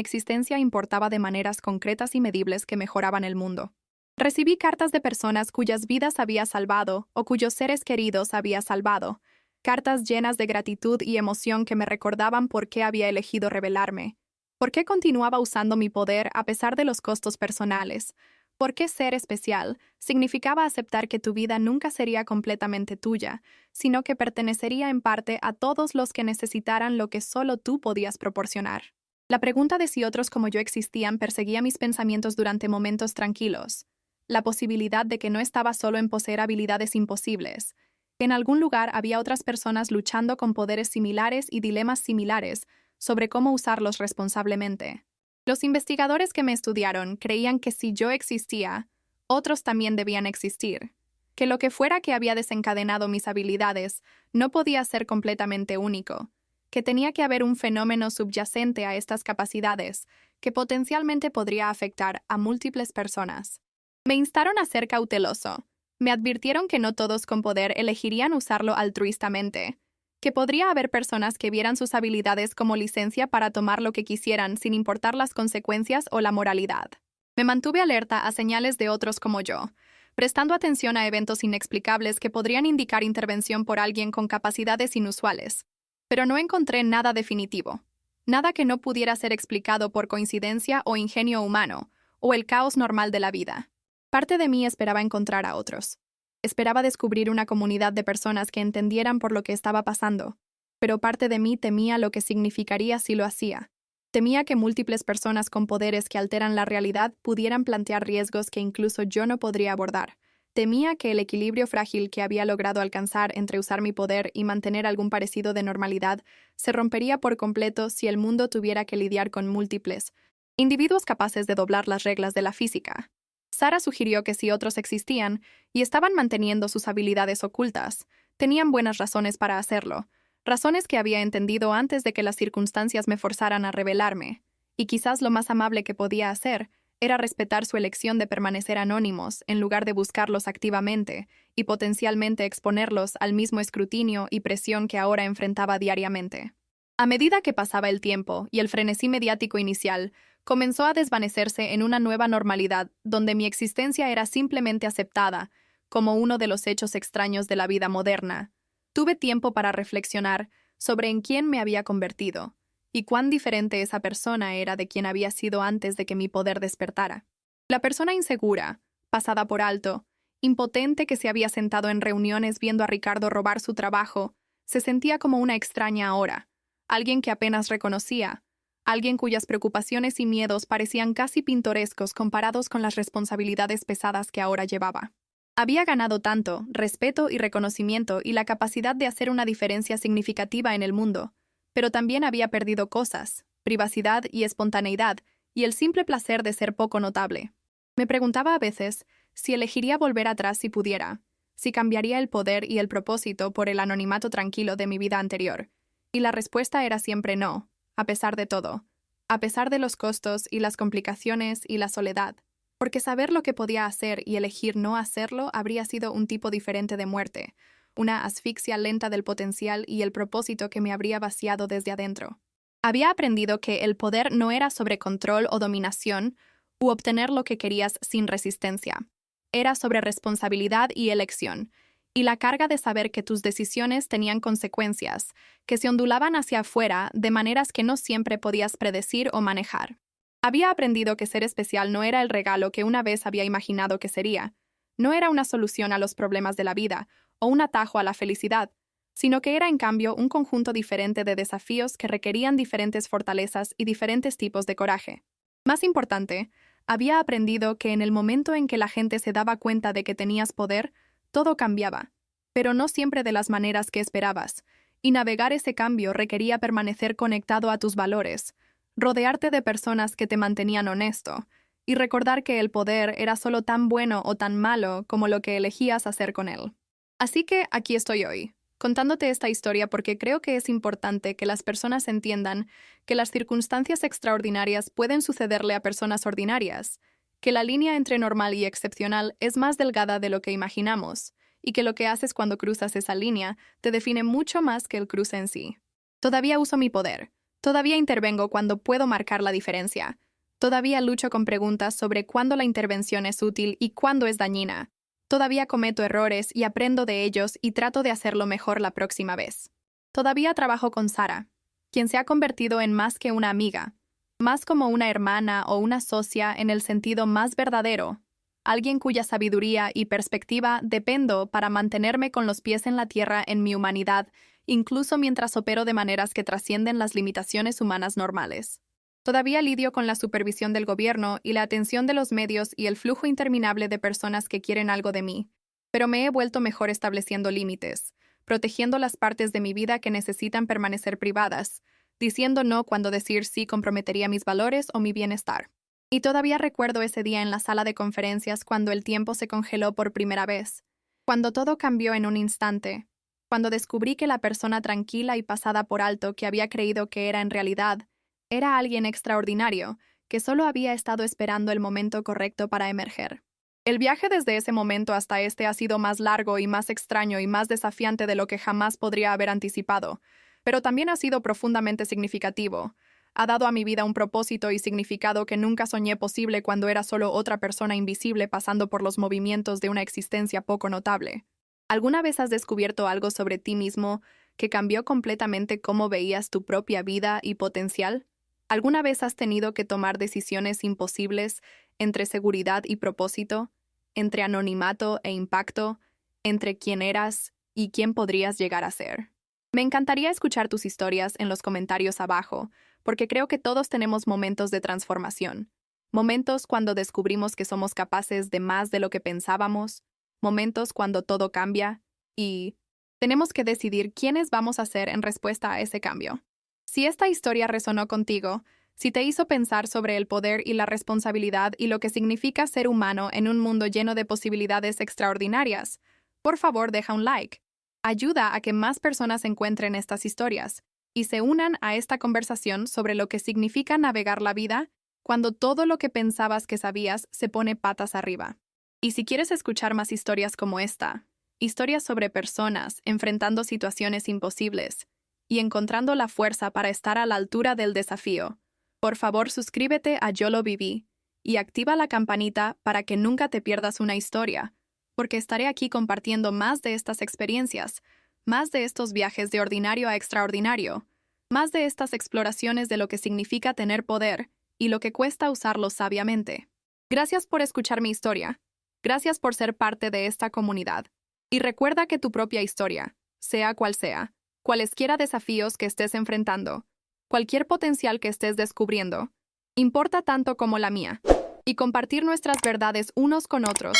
existencia importaba de maneras concretas y medibles que mejoraban el mundo. Recibí cartas de personas cuyas vidas había salvado o cuyos seres queridos había salvado, cartas llenas de gratitud y emoción que me recordaban por qué había elegido rebelarme, por qué continuaba usando mi poder a pesar de los costos personales, por qué ser especial significaba aceptar que tu vida nunca sería completamente tuya, sino que pertenecería en parte a todos los que necesitaran lo que solo tú podías proporcionar. La pregunta de si otros como yo existían perseguía mis pensamientos durante momentos tranquilos, la posibilidad de que no estaba solo en poseer habilidades imposibles, que en algún lugar había otras personas luchando con poderes similares y dilemas similares sobre cómo usarlos responsablemente. Los investigadores que me estudiaron creían que si yo existía, otros también debían existir, que lo que fuera que había desencadenado mis habilidades no podía ser completamente único, que tenía que haber un fenómeno subyacente a estas capacidades que potencialmente podría afectar a múltiples personas. Me instaron a ser cauteloso. Me advirtieron que no todos con poder elegirían usarlo altruistamente, que podría haber personas que vieran sus habilidades como licencia para tomar lo que quisieran sin importar las consecuencias o la moralidad. Me mantuve alerta a señales de otros como yo, prestando atención a eventos inexplicables que podrían indicar intervención por alguien con capacidades inusuales. Pero no encontré nada definitivo, nada que no pudiera ser explicado por coincidencia o ingenio humano, o el caos normal de la vida. Parte de mí esperaba encontrar a otros. Esperaba descubrir una comunidad de personas que entendieran por lo que estaba pasando, pero parte de mí temía lo que significaría si lo hacía. Temía que múltiples personas con poderes que alteran la realidad pudieran plantear riesgos que incluso yo no podría abordar. Temía que el equilibrio frágil que había logrado alcanzar entre usar mi poder y mantener algún parecido de normalidad se rompería por completo si el mundo tuviera que lidiar con múltiples individuos capaces de doblar las reglas de la física. Sara sugirió que si otros existían y estaban manteniendo sus habilidades ocultas, tenían buenas razones para hacerlo, razones que había entendido antes de que las circunstancias me forzaran a revelarme, y quizás lo más amable que podía hacer era respetar su elección de permanecer anónimos en lugar de buscarlos activamente y potencialmente exponerlos al mismo escrutinio y presión que ahora enfrentaba diariamente. A medida que pasaba el tiempo y el frenesí mediático inicial comenzó a desvanecerse en una nueva normalidad donde mi existencia era simplemente aceptada como uno de los hechos extraños de la vida moderna, tuve tiempo para reflexionar sobre en quién me había convertido y cuán diferente esa persona era de quien había sido antes de que mi poder despertara. La persona insegura, pasada por alto, impotente que se había sentado en reuniones viendo a Ricardo robar su trabajo, se sentía como una extraña ahora, alguien que apenas reconocía, alguien cuyas preocupaciones y miedos parecían casi pintorescos comparados con las responsabilidades pesadas que ahora llevaba. Había ganado tanto, respeto y reconocimiento y la capacidad de hacer una diferencia significativa en el mundo, pero también había perdido cosas, privacidad y espontaneidad, y el simple placer de ser poco notable. Me preguntaba a veces si elegiría volver atrás si pudiera, si cambiaría el poder y el propósito por el anonimato tranquilo de mi vida anterior, y la respuesta era siempre no, a pesar de todo, a pesar de los costos y las complicaciones y la soledad. Porque saber lo que podía hacer y elegir no hacerlo habría sido un tipo diferente de muerte, una asfixia lenta del potencial y el propósito que me habría vaciado desde adentro. Había aprendido que el poder no era sobre control o dominación u obtener lo que querías sin resistencia. Era sobre responsabilidad y elección, y la carga de saber que tus decisiones tenían consecuencias, que se ondulaban hacia afuera de maneras que no siempre podías predecir o manejar. Había aprendido que ser especial no era el regalo que una vez había imaginado que sería, no era una solución a los problemas de la vida o un atajo a la felicidad, sino que era en cambio un conjunto diferente de desafíos que requerían diferentes fortalezas y diferentes tipos de coraje. Más importante, había aprendido que en el momento en que la gente se daba cuenta de que tenías poder, todo cambiaba, pero no siempre de las maneras que esperabas, y navegar ese cambio requería permanecer conectado a tus valores, rodearte de personas que te mantenían honesto, y recordar que el poder era solo tan bueno o tan malo como lo que elegías hacer con él. Así que aquí estoy hoy, contándote esta historia porque creo que es importante que las personas entiendan que las circunstancias extraordinarias pueden sucederle a personas ordinarias, que la línea entre normal y excepcional es más delgada de lo que imaginamos, y que lo que haces cuando cruzas esa línea te define mucho más que el cruce en sí. Todavía uso mi poder. Todavía intervengo cuando puedo marcar la diferencia. Todavía lucho con preguntas sobre cuándo la intervención es útil y cuándo es dañina. Todavía cometo errores y aprendo de ellos y trato de hacerlo mejor la próxima vez. Todavía trabajo con Sara, quien se ha convertido en más que una amiga, más como una hermana o una socia en el sentido más verdadero, alguien cuya sabiduría y perspectiva dependo para mantenerme con los pies en la tierra en mi humanidad, incluso mientras opero de maneras que trascienden las limitaciones humanas normales. Todavía lidio con la supervisión del gobierno y la atención de los medios y el flujo interminable de personas que quieren algo de mí, pero me he vuelto mejor estableciendo límites, protegiendo las partes de mi vida que necesitan permanecer privadas, diciendo no cuando decir sí comprometería mis valores o mi bienestar. Y todavía recuerdo ese día en la sala de conferencias cuando el tiempo se congeló por primera vez, cuando todo cambió en un instante, cuando descubrí que la persona tranquila y pasada por alto que había creído que era en realidad, era alguien extraordinario, que solo había estado esperando el momento correcto para emerger. El viaje desde ese momento hasta este ha sido más largo y más extraño y más desafiante de lo que jamás podría haber anticipado, pero también ha sido profundamente significativo. Ha dado a mi vida un propósito y significado que nunca soñé posible cuando era solo otra persona invisible pasando por los movimientos de una existencia poco notable. ¿Alguna vez has descubierto algo sobre ti mismo que cambió completamente cómo veías tu propia vida y potencial? ¿Alguna vez has tenido que tomar decisiones imposibles entre seguridad y propósito, entre anonimato e impacto, entre quién eras y quién podrías llegar a ser? Me encantaría escuchar tus historias en los comentarios abajo, porque creo que todos tenemos momentos de transformación, momentos cuando descubrimos que somos capaces de más de lo que pensábamos, momentos cuando todo cambia, y tenemos que decidir quiénes vamos a ser en respuesta a ese cambio. Si esta historia resonó contigo, si te hizo pensar sobre el poder y la responsabilidad y lo que significa ser humano en un mundo lleno de posibilidades extraordinarias, por favor deja un like. Ayuda a que más personas encuentren estas historias y se unan a esta conversación sobre lo que significa navegar la vida cuando todo lo que pensabas que sabías se pone patas arriba. Y si quieres escuchar más historias como esta, Historias sobre personas enfrentando situaciones imposibles y encontrando la fuerza para estar a la altura del desafío. Por favor, suscríbete a Yo lo viví y activa la campanita para que nunca te pierdas una historia, porque estaré aquí compartiendo más de estas experiencias, más de estos viajes de ordinario a extraordinario, más de estas exploraciones de lo que significa tener poder y lo que cuesta usarlo sabiamente. Gracias por escuchar mi historia. Gracias por ser parte de esta comunidad. Y recuerda que tu propia historia, sea cual sea, cualesquiera desafíos que estés enfrentando, cualquier potencial que estés descubriendo, importa tanto como la mía. Y compartir nuestras verdades unos con otros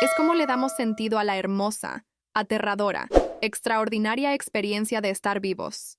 es como le damos sentido a la hermosa, aterradora, extraordinaria experiencia de estar vivos.